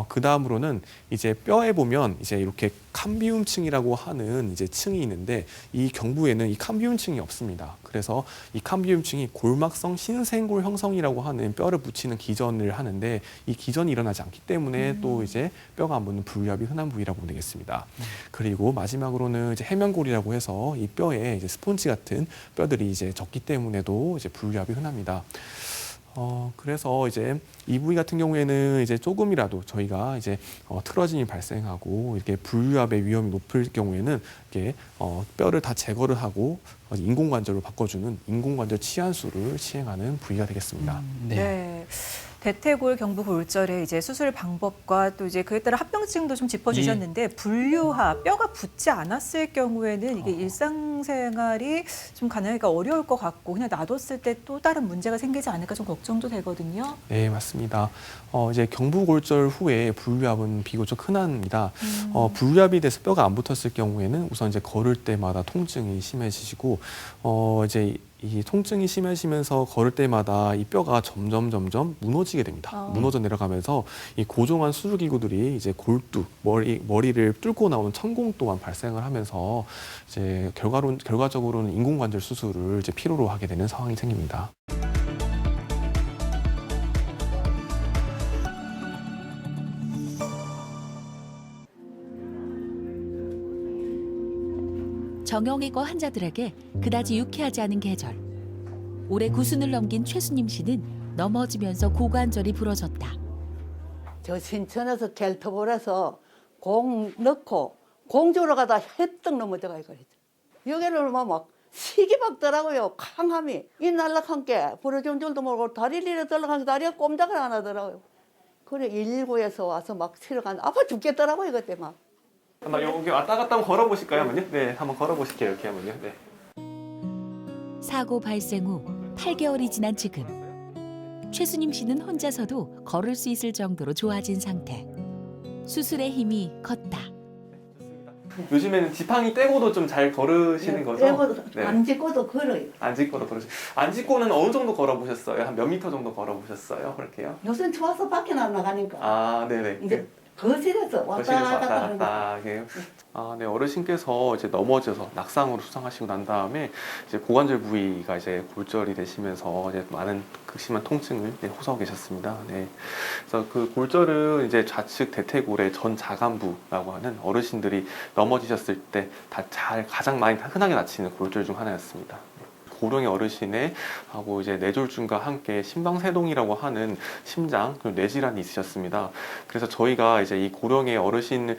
그 다음으로는 이제 뼈에 보면 이제 이렇게 캄비움층이라고 하는 이제 층이 있는데 이 경부에는 이 캄비움층이 없습니다. 그래서 이 캄비움층이 골막성 신생골 형성이라고 하는 뼈를 붙이는 기전을 하는데 이 기전이 일어나지 않기 때문에 또 이제 뼈가 안 붙는 불유합이 흔한 부위라고 보면 되겠습니다. 그리고 마지막으로는 이제 해면골이라고 해서 이 뼈에 이제 스폰지 같은 뼈들이 이제 적기 때문에도 이제 불유합이 흔합니다. 그래서 이제 이 부위 같은 경우에는 이제 조금이라도 저희가 이제 틀어짐이 발생하고 이렇게 불유합의 위험이 높을 경우에는 이렇게 뼈를 다 제거를 하고 인공관절로 바꿔주는 인공관절 치환술을 시행하는 부위가 되겠습니다. 네. 대퇴골 경부골절의 이제 수술 방법과 또 이제 그에 따라 합병증도 좀 짚어주셨는데 불유합, 뼈가 붙지 않았을 경우에는 이게 일상생활이 좀 가능하기가 어려울 것 같고 그냥 놔뒀을 때 또 다른 문제가 생기지 않을까 좀 걱정도 되거든요. 네, 맞습니다. 이제 경부골절 후에 불유합은 비교적 흔합니다. 불유합이 돼서 뼈가 안 붙었을 경우에는 우선 이제 걸을 때마다 통증이 심해지시고 이제 이 통증이 심해지면서 걸을 때마다 이 뼈가 점점 무너지게 됩니다. 무너져 내려가면서 이 고정한 수술기구들이 이제 골두, 머리를 뚫고 나오는 천공 또한 발생을 하면서 이제 결과적으로는 인공관절 수술을 이제 필요로 하게 되는 상황이 생깁니다. 정형외과 환자들에게 그다지 유쾌하지 않은 계절. 올해 9순을 넘긴 최수님 씨는 넘어지면서 고관절이 부러졌다. 저 신천에서 갤터볼에서 공 넣고 공 주러 가다 해떡 넘어져가 그랬죠. 여기를 막 시기 박더라고요. 강함이. 이 날락한 게 부러진 줄도 모르고 다리를 이래 들어가서 다리가 꼼짝을 안 하더라고요. 그래 119에서 와서 막 치러 가는데 아파 죽겠더라고요 그때 막. 한번 여기 왔다 갔다 한번 걸어보실까요, 어머니? 네, 한번 걸어보실게요, 이렇게 한번요. 네. 사고 발생 후 8개월이 지난 지금 최수님 씨는 혼자서도 걸을 수 있을 정도로 좋아진 상태. 수술의 힘이 컸다. 요즘에는 지팡이 떼고도 좀 잘 걸으시는 거죠? 떼고도 네. 안 짚고도 걸어요. 안 짚고도 걸으시. 안 짚고는 어느 정도 걸어보셨어요? 한 몇 미터 정도 걸어보셨어요? 그렇게요? 요새 추워서 밖에 안 나가니까 아, 네네. 이제 거실에서 왔다 거실에서 갔다 왔다 하는 거. 갔다 이게 네, 어르신께서 이제 넘어져서 낙상으로 수상하시고 난 다음에 이제 고관절 부위가 이제 골절이 되시면서 이제 많은 극심한 통증을 호소하고 계셨습니다. 네. 그래서 그 골절은 이제 좌측 대퇴골의 전 자간부라고 하는 어르신들이 넘어지셨을 때 가장 많이 흔하게 다치는 골절 중 하나였습니다. 고령의 어르신의 하고 이제 뇌졸중과 함께 심방세동이라고 하는 심장 그리고 뇌질환이 있으셨습니다. 그래서 저희가 이제 이 고령의 어르신을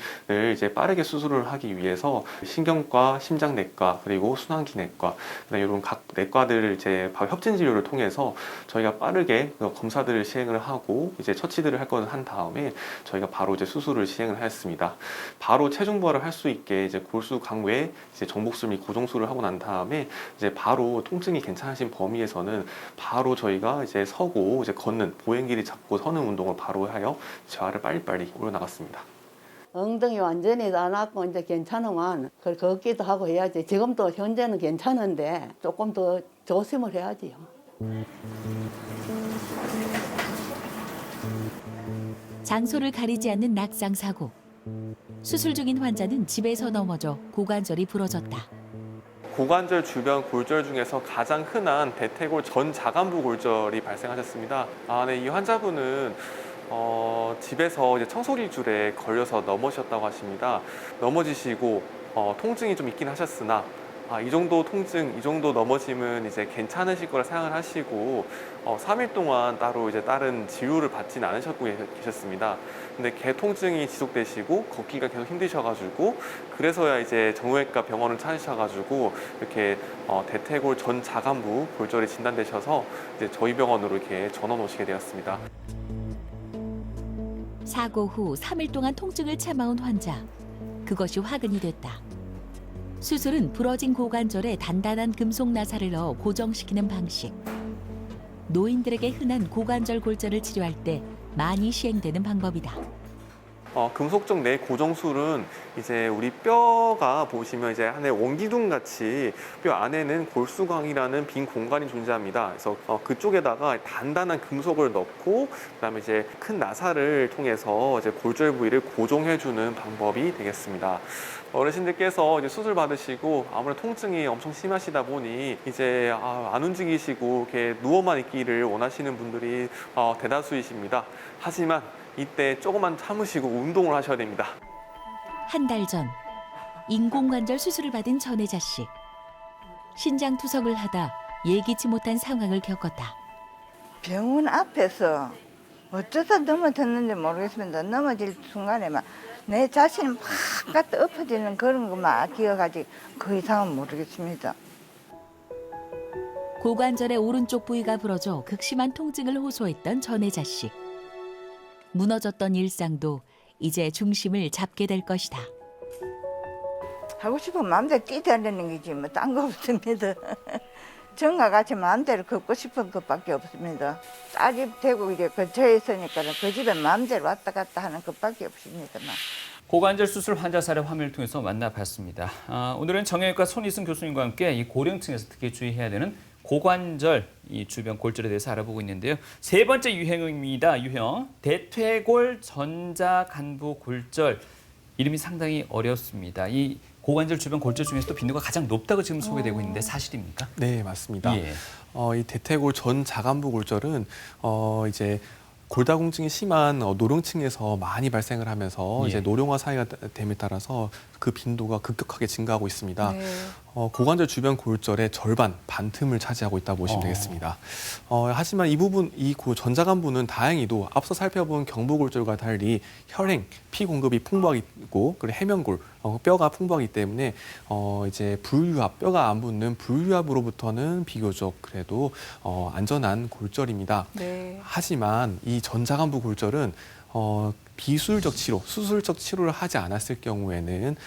이제 빠르게 수술을 하기 위해서 신경과, 심장내과 그리고 순환기내과 이런 각 내과들을 이제 바로 협진 진료를 통해서 저희가 빠르게 검사들을 시행을 하고 이제 처치들을 할 것을 한 다음에 저희가 바로 이제 수술을 시행을 하였습니다. 바로 체중 부하를 할 수 있게 이제 골수 강외 이제 정복술 및 고정술을 하고 난 다음에 이제 바로 통증이 괜찮으신 범위에서는 바로 저희가 이제 서고 이제 걷는 보행길이 잡고 서는 운동을 바로 하여 재활을 빨리빨리 올려나갔습니다. 엉덩이 완전히 다 낫고 이제 괜찮으면 그걸 걷기도 하고 해야지. 지금도 현재는 괜찮은데 조금 더 조심을 해야지요. 장소를 가리지 않는 낙상 사고. 수술 중인 환자는 집에서 넘어져 고관절이 부러졌다. 고관절 주변 골절 중에서 가장 흔한 대퇴골 전 자간부 골절이 발생하셨습니다. 네, 이 환자분은 집에서 이제 청소기 줄에 걸려서 넘어지셨다고 하십니다. 넘어지시고 통증이 좀 있긴 하셨으나 이 정도 통증, 이 정도 넘어짐은 이제 괜찮으실 거라 생각을 하시고 3일 동안 따로 이제 다른 진료를 받지는 않으셨고 계셨습니다. 근데 개통증이 지속되시고 걷기가 계속 힘드셔가지고 그래서야 이제 정형외과 병원을 찾으셔가지고 이렇게 대퇴골 전 자간부 골절이 진단되셔서 이제 저희 병원으로 이렇게 전원 오시게 되었습니다. 사고 후 3일 동안 통증을 참아온 환자. 그것이 화근이 됐다. 수술은 부러진 고관절에 단단한 금속 나사를 넣어 고정시키는 방식. 노인들에게 흔한 고관절 골절을 치료할 때 많이 시행되는 방법이다. 금속적 뇌 고정술은 이제 우리 뼈가 보시면 이제 하나의 원기둥 같이 뼈 안에는 골수광이라는 빈 공간이 존재합니다. 그래서 그쪽에다가 단단한 금속을 넣고 그다음에 이제 큰 나사를 통해서 이제 골절 부위를 고정해주는 방법이 되겠습니다. 어르신들께서 이제 수술 받으시고 아무래도 통증이 엄청 심하시다 보니 이제 안 움직이시고 이렇게 누워만 있기를 원하시는 분들이 대다수이십니다. 하지만 이때 조금만 참으시고 운동을 하셔야 됩니다. 한 달 전 인공관절 수술을 받은 전혜자 씨. 신장 투석을 하다 예기치 못한 상황을 겪었다. 병원 앞에서 어쩌다 넘어졌는지 모르겠습니다. 넘어질 순간에 막 내 자신이 막 갖다 엎어지는 그런 것만 기억하지 그 이상은 모르겠습니다. 고관절의 오른쪽 부위가 부러져 극심한 통증을 호소했던 전혜자 씨. 무너졌던 일상도 이제 중심을 잡게 될 것이다. 하고 싶은 마음대로 뛰다니는 거지 뭐 딴 거 없습니다. 전과 같이 마음대로 걷고 싶은 것밖에 없습니다. 딸이 되고 이제 근처에 있으니까 그 집에 마음대로 왔다 갔다 하는 것밖에 없습니다. 고관절 수술 환자 사례 화면을 통해서 만나봤습니다. 오늘은 정형외과 손희승 교수님과 함께 이 고령층에서 특히 주의해야 되는 고관절 이 주변 골절에 대해서 알아보고 있는데요. 세 번째 유형입니다. 유형 대퇴골 전자간부 골절. 이름이 상당히 어렵습니다. 이 고관절 주변 골절 중에서도 빈도가 가장 높다고 지금 소개되고 있는데 사실입니까? 네, 맞습니다. 예. 이 대퇴골 전 자간부 골절은 이제 골다공증이 심한 노령층에서 많이 발생을 하면서 예. 이제 노령화 사회가 됨에 따라서 그 빈도가 급격하게 증가하고 있습니다. 네. 고관절 주변 골절의 절반, 반틈을 차지하고 있다고 보시면 되겠습니다. 하지만 이 부분, 이 전자간부는 다행히도 앞서 살펴본 경부골절과 달리 혈행, 피 공급이 풍부하고 그리고 해면골, 뼈가 풍부하기 때문에 이제 불유합, 뼈가 안 붙는 불유합으로부터는 비교적 그래도 안전한 골절입니다. 네. 하지만 이 전자간부 골절은 비수술적 치료, 수술적 치료를 하지 않았을 경우에는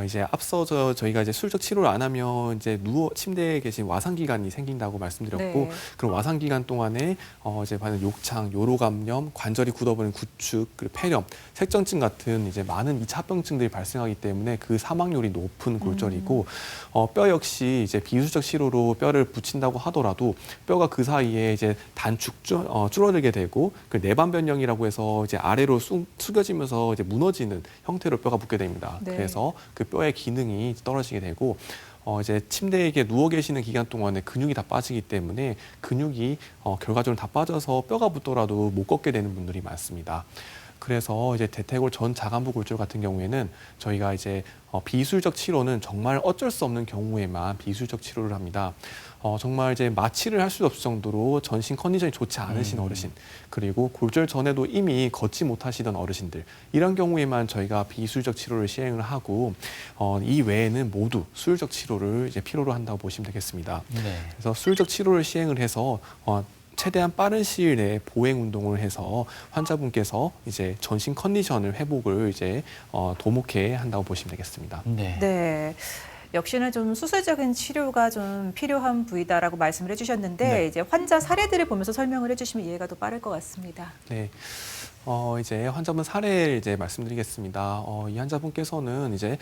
이제 앞서 저희가 이제 수술적 치료를 안 하면 이제 침대에 계신 와상 기관이 생긴다고 말씀드렸고 네. 그런 와상 기간 동안에 이제 받는 욕창, 요로 감염, 관절이 굳어버린 구축, 그리고 폐렴, 색전증 같은 이제 많은 2차 합병증들이 발생하기 때문에 그 사망률이 높은 골절이고 뼈 역시 이제 비수술적 치료로 뼈를 붙인다고 하더라도 뼈가 그 사이에 이제 줄어들게 되고 그 내반 변형이라고 해서 이제 아래로 숙여지면서 이제 무너지는 형태로 뼈가 붙게 됩니다. 네. 그래서 그 뼈의 기능이 떨어지게 되고 이제 침대에 누워 계시는 기간 동안에 근육이 다 빠지기 때문에 근육이 결과적으로 다 빠져서 뼈가 붙더라도 못 걷게 되는 분들이 많습니다. 그래서 이제 대퇴골 전 자간부 골절 같은 경우에는 저희가 이제 비수술적 치료는 정말 어쩔 수 없는 경우에만 비수술적 치료를 합니다. 정말 이제 마취를 할 수 없을 정도로 전신 컨디션이 좋지 않으신 어르신, 그리고 골절 전에도 이미 걷지 못하시던 어르신들, 이런 경우에만 저희가 비수술적 치료를 시행을 하고 이 외에는 모두 수술적 치료를 이제 필요로 한다고 보시면 되겠습니다. 네. 그래서 수술적 치료를 시행을 해서 최대한 빠른 시일 내에 보행 운동을 해서 환자분께서 이제 전신 컨디션을 회복을 이제 도모케 한다고 보시면 되겠습니다. 네. 네. 역시나 좀 수술적인 치료가 좀 필요한 부위다라고 말씀을 해주셨는데 네. 이제 환자 사례들을 보면서 설명을 해주시면 이해가 더 빠를 것 같습니다. 네. 이제 환자분 사례를 이제 말씀드리겠습니다. 이 환자분께서는 이제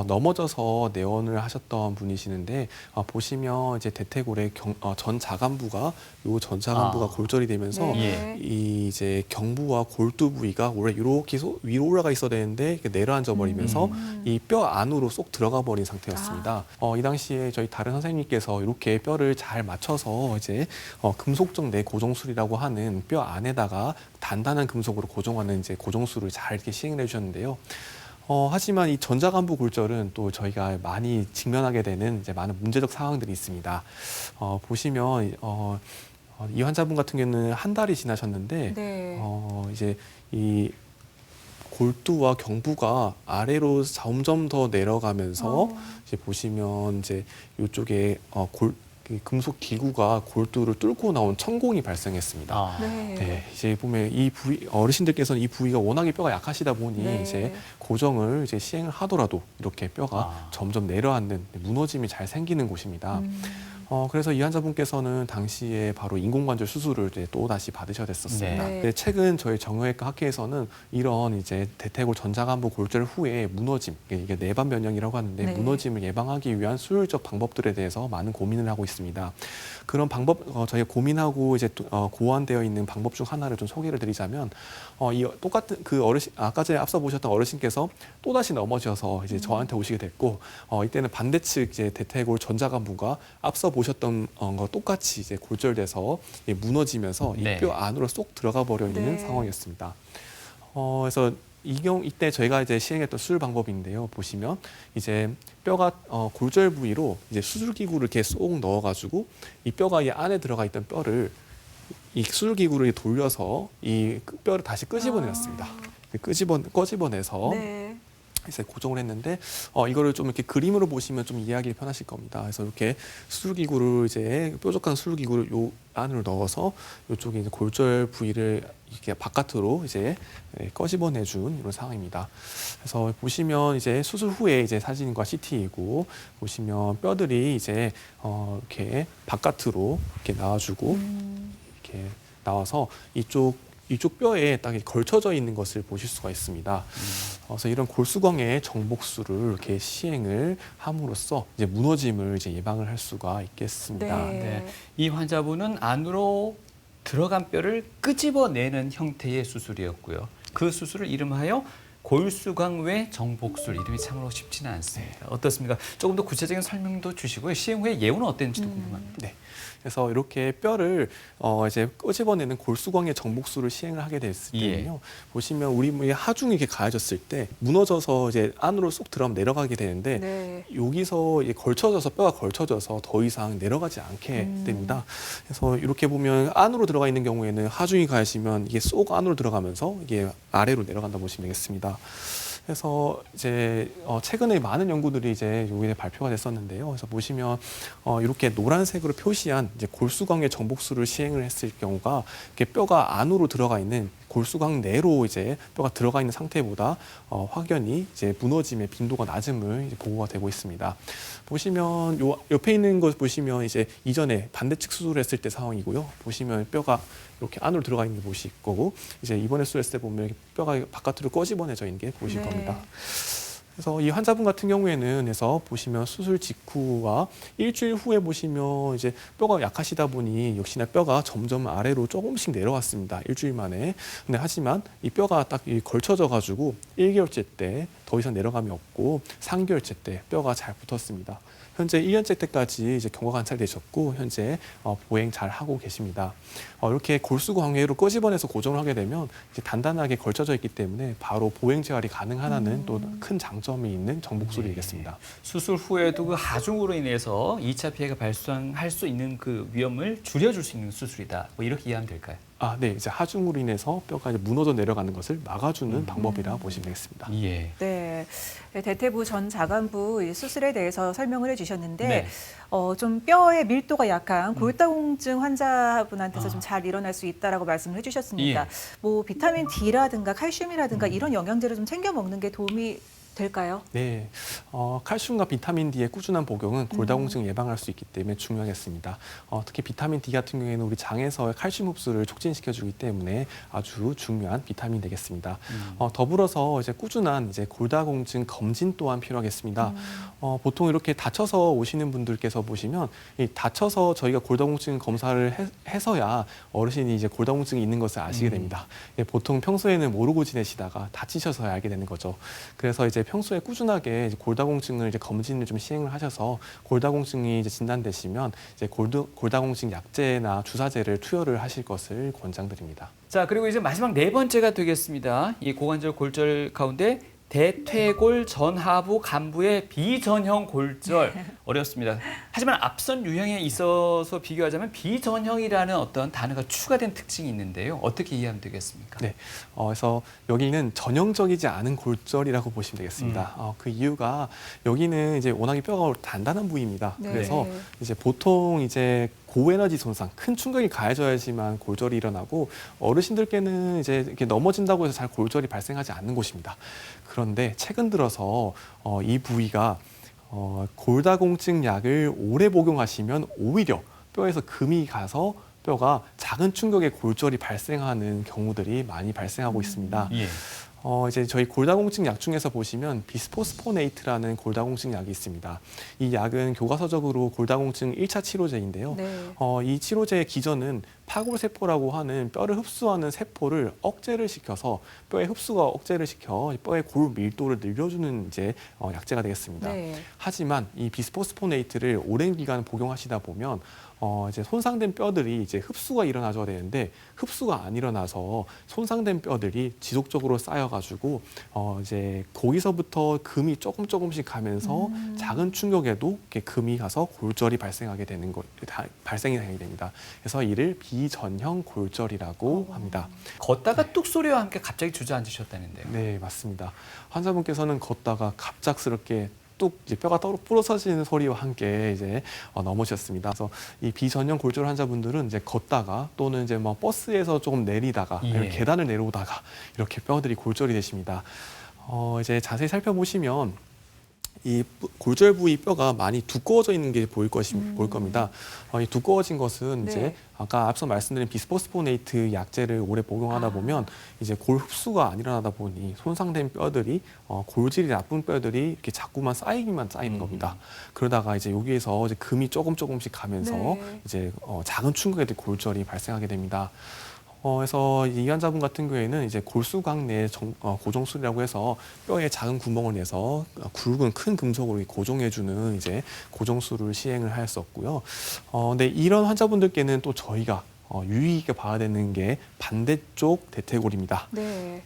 넘어져서 내원을 하셨던 분이시는데 보시면 이제 대퇴골의 전 자간부가 전 자간부가 골절이 되면서 네. 이 이제 경부와 골두 부위가 원래 이렇게 위로 올라가 있어야 되는데 이렇게 내려앉아 버리면서 이 뼈 안으로 쏙 들어가 버린 상태였습니다. 이 당시에 저희 다른 선생님께서 이렇게 뼈를 잘 맞춰서 이제 금속적 내고정술이라고 하는 뼈 안에다가 단단한 금속으로 고정하는 이제 고정술을 잘 이렇게 시행을 해주셨는데요. 하지만 이 전자간부 골절은 또 저희가 많이 직면하게 되는 이제 많은 문제적 상황들이 있습니다. 보시면 이 환자분 같은 경우는 한 달이 지나셨는데 네. 이제 이 골두와 경부가 아래로 점점 더 내려가면서 이제 보시면 이제 이쪽에 금속 기구가 골두를 뚫고 나온 천공이 발생했습니다. 네. 네, 이제 보면 이 부위 어르신들께서는 이 부위가 워낙에 뼈가 약하시다 보니 네. 이제 고정을 이제 시행을 하더라도 이렇게 뼈가 점점 내려앉는 무너짐이 잘 생기는 곳입니다. 그래서 이 환자분께서는 당시에 바로 인공관절 수술을 이제 또 다시 받으셔야 됐었습니다. 네. 근데 최근 저희 정형외과 학회에서는 이런 이제 대퇴골 전자간부 골절 후에 무너짐, 이게 내반 변형이라고 하는데 네. 무너짐을 예방하기 위한 수술적 방법들에 대해서 많은 고민을 하고 있습니다. 그런 방법 저희가 고민하고 이제 고안되어 있는 방법 중 하나를 좀 소개를 드리자면 이 똑같은 그 어르신 아까 전에 앞서 보셨던 어르신께서 또 다시 넘어져서 이제 저한테 오시게 됐고 이때는 반대측 이제 대퇴골 전자간부가 앞서 보셨던 거 똑같이 이제 골절돼서 무너지면서 네. 이 뼈 안으로 쏙 들어가 버려 있는 네. 상황이었습니다. 그래서 이때 저희가 이제 시행했던 수술 방법인데요. 보시면 이제 뼈가 골절 부위로 이제 수술 기구를 이렇게 쏙 넣어가지고 이 뼈가 이 안에 들어가 있던 뼈를 이 수술 기구를 돌려서 이 뼈를 다시 끄집어내었습니다. 꺼집어내서 네. 이제 고정을 했는데 이거를 좀 이렇게 그림으로 보시면 좀 이해하기 편하실 겁니다. 그래서 이렇게 수술기구를 이제 뾰족한 수술기구를 요 안으로 넣어서 이쪽에 이제 골절 부위를 이렇게 바깥으로 이제 꺼집어내준 이런 상황입니다. 그래서 보시면 이제 수술 후에 이제 사진과 CT이고 보시면 뼈들이 이제 이렇게 바깥으로 이렇게 나와주고 이렇게 나와서 이쪽 뼈에 딱 걸쳐져 있는 것을 보실 수가 있습니다. 그래서 이런 골수광의 정복술을 이렇게 시행을 함으로써 이제 무너짐을 이제 예방을 할 수가 있겠습니다. 네. 네. 이 환자분은 안으로 들어간 뼈를 끄집어내는 형태의 수술이었고요. 그 수술을 이름하여 골수광외 정복술, 이름이 참으로 쉽지는 않습니다. 어떻습니까? 조금 더 구체적인 설명도 주시고요. 시행 후에 예후는 어땠는지도 궁금합니다. 네. 그래서 이렇게 뼈를 이제 끄집어내는 골수광의 정복술을 시행을 하게 됐을 때는요. 보시면 우리 하중이 이렇게 가해졌을 때 무너져서 이제 안으로 쏙 들어가면 내려가게 되는데 네. 여기서 이제 뼈가 걸쳐져서 더 이상 내려가지 않게 됩니다. 그래서 이렇게 보면 안으로 들어가 있는 경우에는 하중이 가해지면 이게 쏙 안으로 들어가면서 이게 아래로 내려간다 보시면 되겠습니다. 그래서 이제 최근에 많은 연구들이 이제 요게 발표가 됐었는데요. 그래서 보시면 이렇게 노란색으로 표시한 이제 골수광의 정복술을 시행을 했을 경우가 이렇게 뼈가 안으로 들어가 있는 골수광 내로 이제 뼈가 들어가 있는 상태보다 확연히 이제 무너짐의 빈도가 낮음을 이제 보고가 되고 있습니다. 보시면 요 옆에 있는 것 보시면 이제 이전에 반대측 수술했을 때 상황이고요. 보시면 뼈가 이렇게 안으로 들어가 있는 게 보실 거고, 이제 이번에 수술했을 때 보면 이렇게 뼈가 바깥으로 꺼집어내져 있는 게 보실 네. 겁니다. 그래서 이 환자분 같은 경우에는 해서 보시면 수술 직후와 일주일 후에 보시면 이제 뼈가 약하시다 보니 역시나 뼈가 점점 아래로 조금씩 내려왔습니다. 일주일 만에. 근데 하지만 이 뼈가 딱 걸쳐져 가지고 1개월째 때 더 이상 내려감이 없고 3개월째 때 뼈가 잘 붙었습니다. 현재 1년째 때까지 이제 경과 관찰되셨고 현재 보행 잘 하고 계십니다. 이렇게 골수광외로 꺼집어내서 고정을 하게 되면 이제 단단하게 걸쳐져 있기 때문에 바로 보행 재활이 가능하다는 또 큰 장점이 있는 정복술이겠습니다. 수술 후에도 그 하중으로 인해서 2차 피해가 발생할 수 있는 그 위험을 줄여줄 수 있는 수술이다. 뭐 이렇게 이해하면 될까요? 네, 이제 하중으로 인해서 뼈가 이제 무너져 내려가는 것을 막아주는 방법이라 보시면 되겠습니다. 예. 네, 대퇴부 전 자간부 이 수술에 대해서 설명을 해주셨는데 네. 좀 뼈의 밀도가 약한 골다공증 환자분한테서 좀 잘 일어날 수 있다라고 말씀을 해주셨습니다. 예. 뭐 비타민 D라든가 칼슘이라든가 이런 영양제를 좀 챙겨 먹는 게 도움이 될까요? 네, 칼슘과 비타민 D의 꾸준한 복용은 골다공증을 예방할 수 있기 때문에 중요하겠습니다. 특히 비타민 D 같은 경우에는 우리 장에서의 칼슘 흡수를 촉진시켜주기 때문에 아주 중요한 비타민이 되겠습니다. 더불어서 이제 꾸준한 이제 골다공증 검진 또한 필요하겠습니다. 보통 이렇게 다쳐서 오시는 분들께서 보시면 이 다쳐서 저희가 골다공증 검사를 해서야 어르신이 이제 골다공증이 있는 것을 아시게 됩니다. 보통 평소에는 모르고 지내시다가 다치셔서야 알게 되는 거죠. 그래서 이제 평소에 꾸준하게 이제 골다공증을 이제 검진을 좀 시행을 하셔서 골다공증이 이제 진단되시면 이제 골다공증 약제나 주사제를 투여를 하실 것을 권장드립니다. 자, 그리고 이제 마지막 네 번째가 되겠습니다. 이 고관절 골절 가운데 대퇴골 전하부 간부의 비전형 골절 어렵습니다. 하지만 앞선 유형에 있어서 비교하자면 비전형이라는 어떤 단어가 추가된 특징이 있는데요. 어떻게 이해하면 되겠습니까? 네, 그래서 여기는 전형적이지 않은 골절이라고 보시면 되겠습니다. 그 이유가 여기는 이제 워낙에 뼈가 단단한 부위입니다. 네. 그래서 이제 보통 이제 고에너지 손상, 큰 충격이 가해져야지만 골절이 일어나고 어르신들께는 이제 이렇게 넘어진다고 해서 잘 골절이 발생하지 않는 곳입니다. 그런데 최근 들어서 이 부위가 골다공증 약을 오래 복용하시면 오히려 뼈에서 금이 가서 뼈가 작은 충격에 골절이 발생하는 경우들이 많이 발생하고 있습니다. 예. 이제 저희 골다공증 약 중에서 보시면 비스포스포네이트라는 골다공증 약이 있습니다. 이 약은 교과서적으로 골다공증 1차 치료제인데요. 네. 이 치료제의 기전은 파골세포라고 하는 뼈를 흡수하는 세포를 억제를 시켜서 뼈의 흡수가 억제를 시켜 뼈의 골 밀도를 늘려주는 이제 약제가 되겠습니다. 네. 하지만 이 비스포스포네이트를 오랜 기간 복용하시다 보면 이제 손상된 뼈들이 이제 흡수가 일어나줘야 되는데 흡수가 안 일어나서 손상된 뼈들이 지속적으로 쌓여가지고 이제 거기서부터 금이 조금씩 가면서 작은 충격에도 이렇게 금이 가서 골절이 발생하게 되는 발생이 됩니다. 그래서 이를 비전형 골절이라고 합니다. 걷다가 뚝 소리와 함께 갑자기 주저앉으셨다는데요. 네, 맞습니다. 환자분께서는 걷다가 갑작스럽게 뚝 이제 뼈가 부러져지는 소리와 함께 이제 넘어지셨습니다. 그래서 이 비전형 골절 환자분들은 이제 걷다가 또는 이제 뭐 버스에서 조금 내리다가 아니면 계단을 내려오다가 이렇게 뼈들이 골절이 되십니다. 이제 자세히 살펴보시면 이 골절 부위 뼈가 많이 두꺼워져 있는 게 보일 겁니다. 이 두꺼워진 것은 네. 이제 아까 앞서 말씀드린 비스포스포네이트 약제를 오래 복용하다 보면 이제 골 흡수가 안 일어나다 보니 손상된 뼈들이 골질이 나쁜 뼈들이 이렇게 자꾸만 쌓이는 겁니다. 그러다가 이제 여기에서 이제 금이 조금씩 가면서 네. 이제 작은 충격에 골절이 발생하게 됩니다. 그래서 이 환자분 같은 경우에는 이제 골수광 내 고정술이라고 해서 뼈에 작은 구멍을 내서 굵은 큰 금속으로 고정해주는 이제 고정술을 시행을 하였었고요. 근데 이런 환자분들께는 또 저희가 유의 깊게 봐야 되는 게 반대쪽 대퇴골입니다. 네.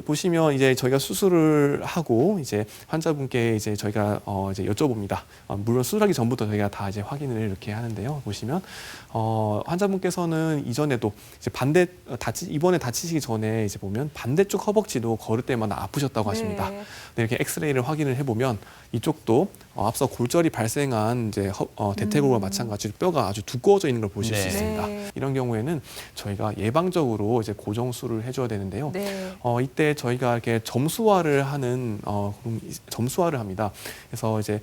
보시면 이제 저희가 수술을 하고 이제 환자분께 이제 저희가 이제 여쭤봅니다. 물론 수술하기 전부터 저희가 다 이제 확인을 이렇게 하는데요. 보시면 환자분께서는 이전에도 이제 이번에 다치시기 전에 이제 보면 반대쪽 허벅지도 걸을 때마다 아프셨다고 하십니다. 네. 이렇게 엑스레이를 확인을 해보면 이쪽도 앞서 골절이 발생한 이제 대퇴골과 마찬가지로 뼈가 아주 두꺼워져 있는 걸 보실 수 네. 있습니다. 네. 이런 이런 경우에는 저희가 예방적으로 이제 고정수를 해줘야 되는데요. 네. 이때 저희가 이렇게 점수화를 합니다. 그래서 이제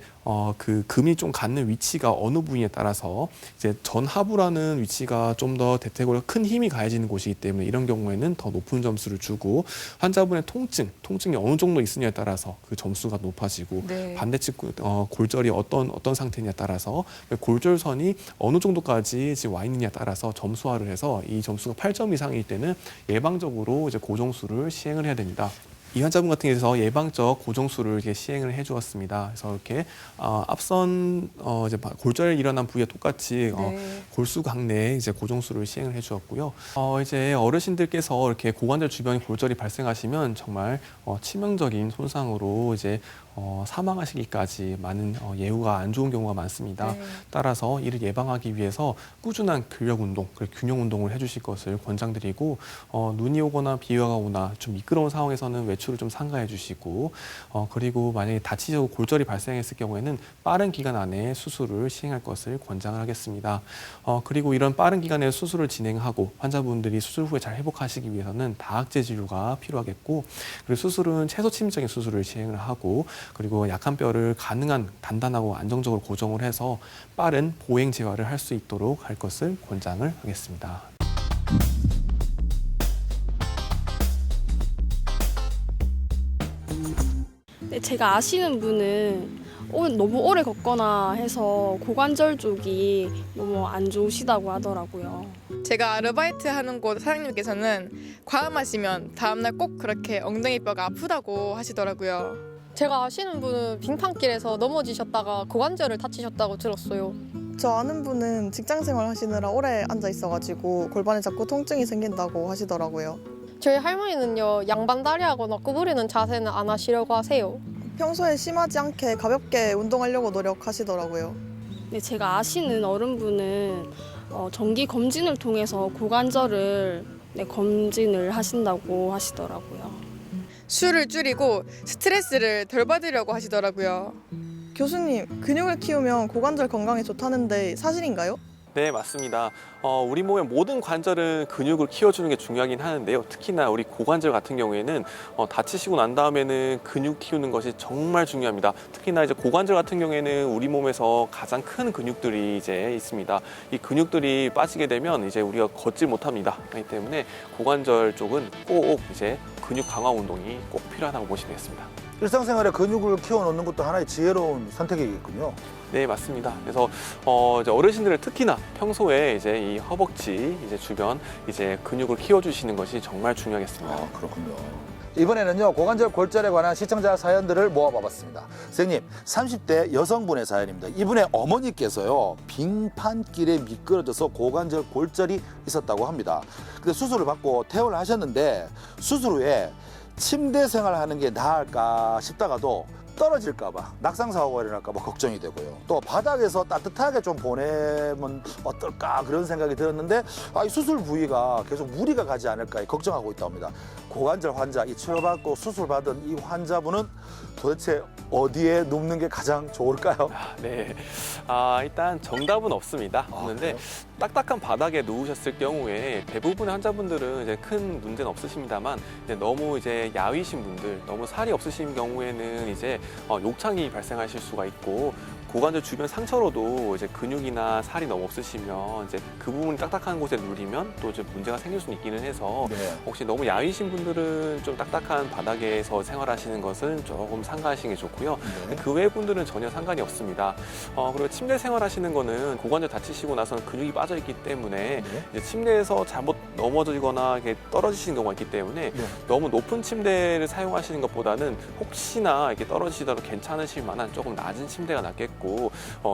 그 금이 좀 갖는 위치가 어느 부위에 따라서 이제 전하부라는 위치가 좀 더 대퇴골에 큰 힘이 가해지는 곳이기 때문에 이런 경우에는 더 높은 점수를 주고 환자분의 통증이 어느 정도 있으냐에 따라서 그 점수가 높아지고 네. 반대측 골절이 어떤 상태냐에 따라서 골절선이 어느 정도까지 지금 와 있느냐에 따라서 점수화를 해서 이 점수가 8점 이상일 때는 예방적으로 이제 고정수를 시행을 해야 됩니다. 이 환자분 같은 경우에서 예방적 고정수를 이렇게 시행을 해주었습니다. 그래서 이렇게 앞선 이제 골절이 일어난 부위에 똑같이 네. 골수각내에 이제 고정수를 시행을 해주었고요. 이제 어르신들께서 이렇게 고관절 주변에 골절이 발생하시면 정말 치명적인 손상으로 이제 사망하시기까지 많은 예후가 안 좋은 경우가 많습니다. 네. 따라서 이를 예방하기 위해서 꾸준한 근력 운동, 그리고 균형 운동을 해주실 것을 권장드리고 눈이 오거나 비가 오나 좀 미끄러운 상황에서는 외출을 좀 삼가해 주시고 그리고 만약에 다치셔서 골절이 발생했을 경우에는 빠른 기간 안에 수술을 시행할 것을 권장을 하겠습니다. 그리고 이런 빠른 기간에 수술을 진행하고 환자분들이 수술 후에 잘 회복하시기 위해서는 다학제 진료가 필요하겠고 그리고 수술은 최소 침입적인 수술을 시행을 하고 그리고 약한 뼈를 가능한 단단하고 안정적으로 고정을 해서 빠른 보행 재활을 할 수 있도록 할 것을 권장을 하겠습니다. 네, 제가 아시는 분은 너무 오래 걷거나 해서 고관절 쪽이 너무 안 좋으시다고 하더라고요. 제가 아르바이트 하는 곳 사장님께서는 과음하시면 다음날 꼭 그렇게 엉덩이 뼈가 아프다고 하시더라고요. 제가 아시는 분은 빙판길에서 넘어지셨다가 고관절을 다치셨다고 들었어요. 저 아는 분은 직장생활 하시느라 오래 앉아 있어가지고 골반에 자꾸 통증이 생긴다고 하시더라고요. 저희 할머니는요, 양반다리 하거나 구부리는 자세는 안 하시려고 하세요. 평소에 심하지 않게 가볍게 운동하려고 노력하시더라고요. 네, 제가 아시는 어른분은 정기 검진을 통해서 고관절을 검진을 하신다고 하시더라고요. 술을 줄이고 스트레스를 덜 받으려고 하시더라고요. 교수님, 근육을 키우면 고관절 건강에 좋다는데 사실인가요? 네, 맞습니다. 우리 몸의 모든 관절은 근육을 키워주는 게 중요하긴 하는데요. 특히나 우리 고관절 같은 경우에는 다치시고 난 다음에는 근육 키우는 것이 정말 중요합니다. 특히나 이제 고관절 같은 경우에는 우리 몸에서 가장 큰 근육들이 이제 있습니다. 이 근육들이 빠지게 되면 이제 우리가 걷질 못합니다. 그렇기 때문에 고관절 쪽은 꼭 이제 근육 강화 운동이 꼭 필요하다고 보시면 되겠습니다. 일상생활에 근육을 키워놓는 것도 하나의 지혜로운 선택이겠군요. 네, 맞습니다. 그래서 이제 어르신들은 특히나 평소에 이제 이 허벅지 이제 주변 이제 근육을 키워주시는 것이 정말 중요하겠습니다. 아, 그렇군요. 이번에는요, 고관절 골절에 관한 시청자 사연들을 모아봐봤습니다. 선생님, 30대 여성분의 사연입니다. 이분의 어머니께서요, 빙판길에 미끄러져서 고관절 골절이 있었다고 합니다. 근데 수술을 받고 퇴원을 하셨는데 수술 후에 침대 생활하는 게 나을까 싶다가도 떨어질까봐, 낙상사고가 일어날까봐 걱정이 되고요. 또 바닥에서 따뜻하게 좀 보내면 어떨까 그런 생각이 들었는데 이 수술 부위가 계속 무리가 가지 않을까 걱정하고 있다고 합니다. 고관절 환자, 이 치료받고 수술받은 이 환자분은 도대체 어디에 눕는 게 가장 좋을까요? 네, 일단 정답은 없습니다. 없는데 딱딱한 바닥에 누우셨을 경우에 대부분의 환자분들은 이제 큰 문제는 없으십니다만 이제 너무 이제 야위신 분들, 너무 살이 없으신 경우에는 이제 욕창이 발생하실 수가 있고 고관절 주변 상처로도 이제 근육이나 살이 너무 없으시면 이제 그 부분이 딱딱한 곳에 누리면 또 이제 문제가 생길 수 있기는 해서 혹시 너무 야위신 분들은 좀 딱딱한 바닥에서 생활하시는 것은 조금 삼가하시는 게 좋고요. 그 외 분들은 전혀 상관이 없습니다. 그리고 침대 생활하시는 거는 고관절 다치시고 나서는 근육이 빠져 있기 때문에 이제 침대에서 잘못 넘어지거나 이렇게 떨어지시는 경우가 있기 때문에 너무 높은 침대를 사용하시는 것보다는 혹시나 이렇게 떨어지시더라도 괜찮으실 만한 조금 낮은 침대가 낫겠고.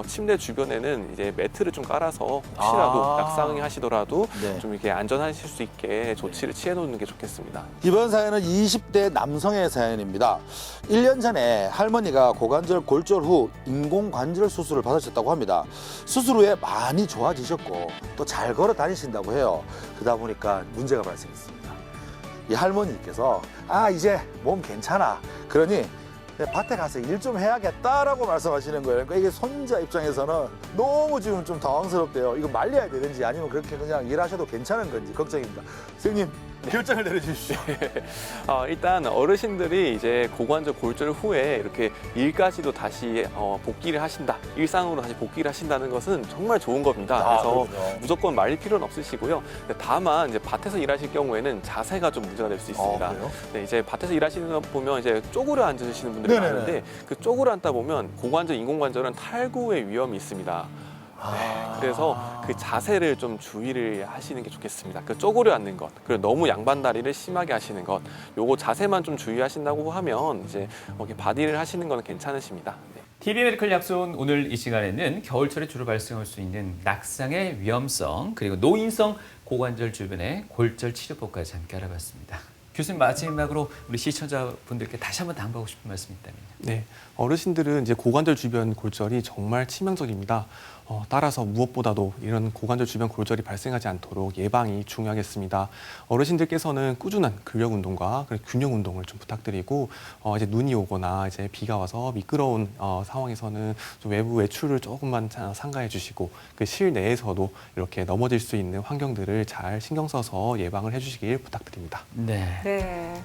침대 주변에는 이제 매트를 좀 깔아서 혹시라도 낙상이 하시더라도 좀 이렇게 안전하실 수 있게 조치를 취해 놓는 게 좋겠습니다. 이번 사연은 20대 남성의 사연입니다. 1년 전에 할머니가 고관절 골절 후 인공관절 수술을 받으셨다고 합니다. 수술 후에 많이 좋아지셨고 또 잘 걸어 다니신다고 해요. 그러다 보니까 문제가 발생했습니다. 이 할머니께서 이제 몸 괜찮아. 그러니 밭에 가서 일 좀 해야겠다라고 말씀하시는 거예요. 그러니까 이게 손자 입장에서는 너무 지금 좀 당황스럽대요. 이거 말려야 되는지 아니면 그렇게 그냥 일하셔도 괜찮은 건지 걱정입니다. 선생님, 결정을 내려주십시오. 일단 어르신들이 이제 고관절 골절 후에 이렇게 일까지도 다시 복귀를 하신다, 일상으로 다시 복귀를 하신다는 것은 정말 좋은 겁니다. 그래서 그렇군요. 무조건 말릴 필요는 없으시고요. 다만 이제 밭에서 일하실 경우에는 자세가 좀 문제가 될 수 있습니다. 그래요? 네, 이제 밭에서 일하시는 거 보면 이제 쪼그려 앉으시는 분들이 네네네. 많은데 그 쪼그려 앉다 보면 고관절, 인공관절은 탈구의 위험이 있습니다. 네, 그래서 그 자세를 좀 주의를 하시는 게 좋겠습니다. 그 쪼그려 앉는 것, 그리고 너무 양반 다리를 심하게 하시는 것, 요거 자세만 좀 주의하신다고 하면 이제 이렇게 바디를 하시는 거는 괜찮으십니다. 네. TV 메디컬 약손 오늘 이 시간에는 겨울철에 주로 발생할 수 있는 낙상의 위험성 그리고 노인성 고관절 주변의 골절 치료법까지 함께 알아봤습니다. 교수님, 마지막으로 우리 시청자분들께 다시 한번 당부하고 싶은 말씀이 있다면요. 네, 어르신들은 이제 고관절 주변 골절이 정말 치명적입니다. 따라서 무엇보다도 이런 고관절 주변 골절이 발생하지 않도록 예방이 중요하겠습니다. 어르신들께서는 꾸준한 근력 운동과 균형 운동을 좀 부탁드리고 이제 눈이 오거나 이제 비가 와서 미끄러운 상황에서는 좀 외부 외출을 조금만 삼가해 주시고 그 실내에서도 이렇게 넘어질 수 있는 환경들을 잘 신경 써서 예방을 해주시길 부탁드립니다. 네. 네.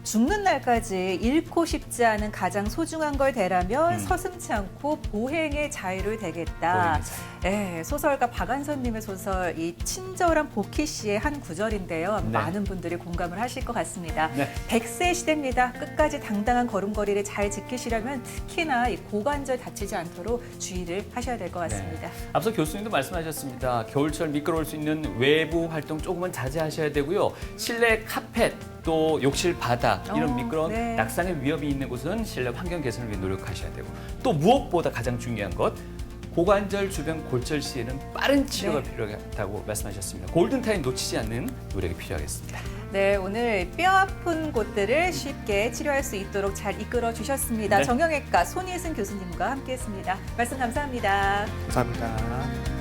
죽는 날까지 잃고 싶지 않은 가장 소중한 걸 대라면 서슴지 않고 보행의 자유를 되겠다. 네, 소설가 박안선님의 소설 이 친절한 보키 씨의 한 구절인데요. 네. 많은 분들이 공감을 하실 것 같습니다. 네. 100세 시대입니다. 끝까지 당당한 걸음걸이를 잘 지키시려면 특히나 이 고관절 다치지 않도록 주의를 하셔야 될 것 같습니다. 네. 앞서 교수님도 말씀하셨습니다. 겨울철 미끄러울 수 있는 외부 활동 조금은 자제하셔야 되고요. 실내 카펫, 또 욕실 바닥 이런 미끄러운 네. 낙상의 위험이 있는 곳은 실내 환경 개선을 위해 노력하셔야 되고 또 무엇보다 가장 중요한 것 고관절 주변 골절 시에는 빠른 치료가 필요하다고 말씀하셨습니다. 골든타임 놓치지 않는 노력이 필요하겠습니다. 네, 오늘 뼈 아픈 곳들을 쉽게 치료할 수 있도록 잘 이끌어 주셨습니다. 네. 정형외과 손예승 교수님과 함께했습니다. 말씀 감사합니다. 감사합니다.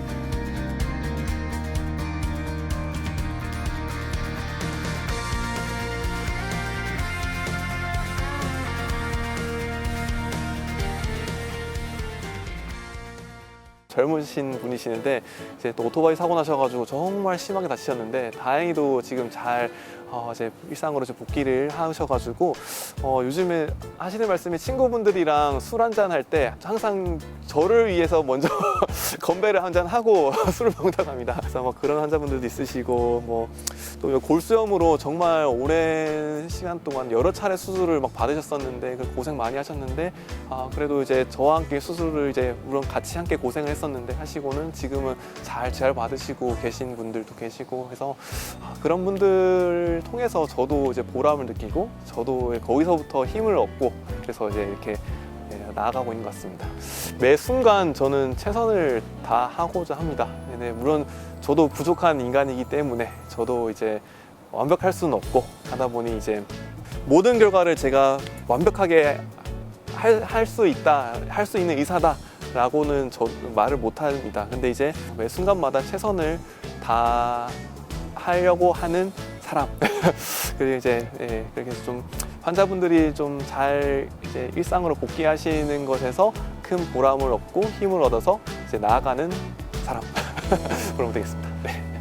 젊으신 분이시는데 이제 또 오토바이 사고 나셔가지고 정말 심하게 다치셨는데 다행히도 지금 잘 이제 일상으로 좀 복귀를 하셔가지고 요즘에 하시는 말씀이 친구분들이랑 술 한잔 할 때 항상 저를 위해서 먼저 건배를 한 잔 하고 술을 먹는다고 합니다. 그래서 뭐 그런 환자분들도 있으시고 뭐 또 골수염으로 정말 오랜 시간 동안 여러 차례 수술을 막 받으셨었는데 그 고생 많이 하셨는데 그래도 이제 저와 함께 수술을 이제 물론 같이 함께 고생을 했었는데 하시고는 지금은 잘 재활 받으시고 계신 분들도 계시고 해서 그런 분들 통해서 저도 이제 보람을 느끼고 저도 거기서부터 힘을 얻고 그래서 이제 이렇게 나아가고 있는 것 같습니다. 매 순간 저는 최선을 다하고자 합니다. 네, 물론 저도 부족한 인간이기 때문에 저도 이제 완벽할 수는 없고 하다 보니 이제 모든 결과를 제가 완벽하게 할 수 있다, 할 수 있는 의사다라고는 저 말을 못합니다. 근데 이제 매 순간마다 최선을 다하려고 하는 사람. 그리고 이제 그렇게 해서 좀 환자분들이 좀 잘 이제 일상으로 복귀하시는 것에서 큰 보람을 얻고 힘을 얻어서 이제 나아가는 사람. 그러면 되겠습니다. 네.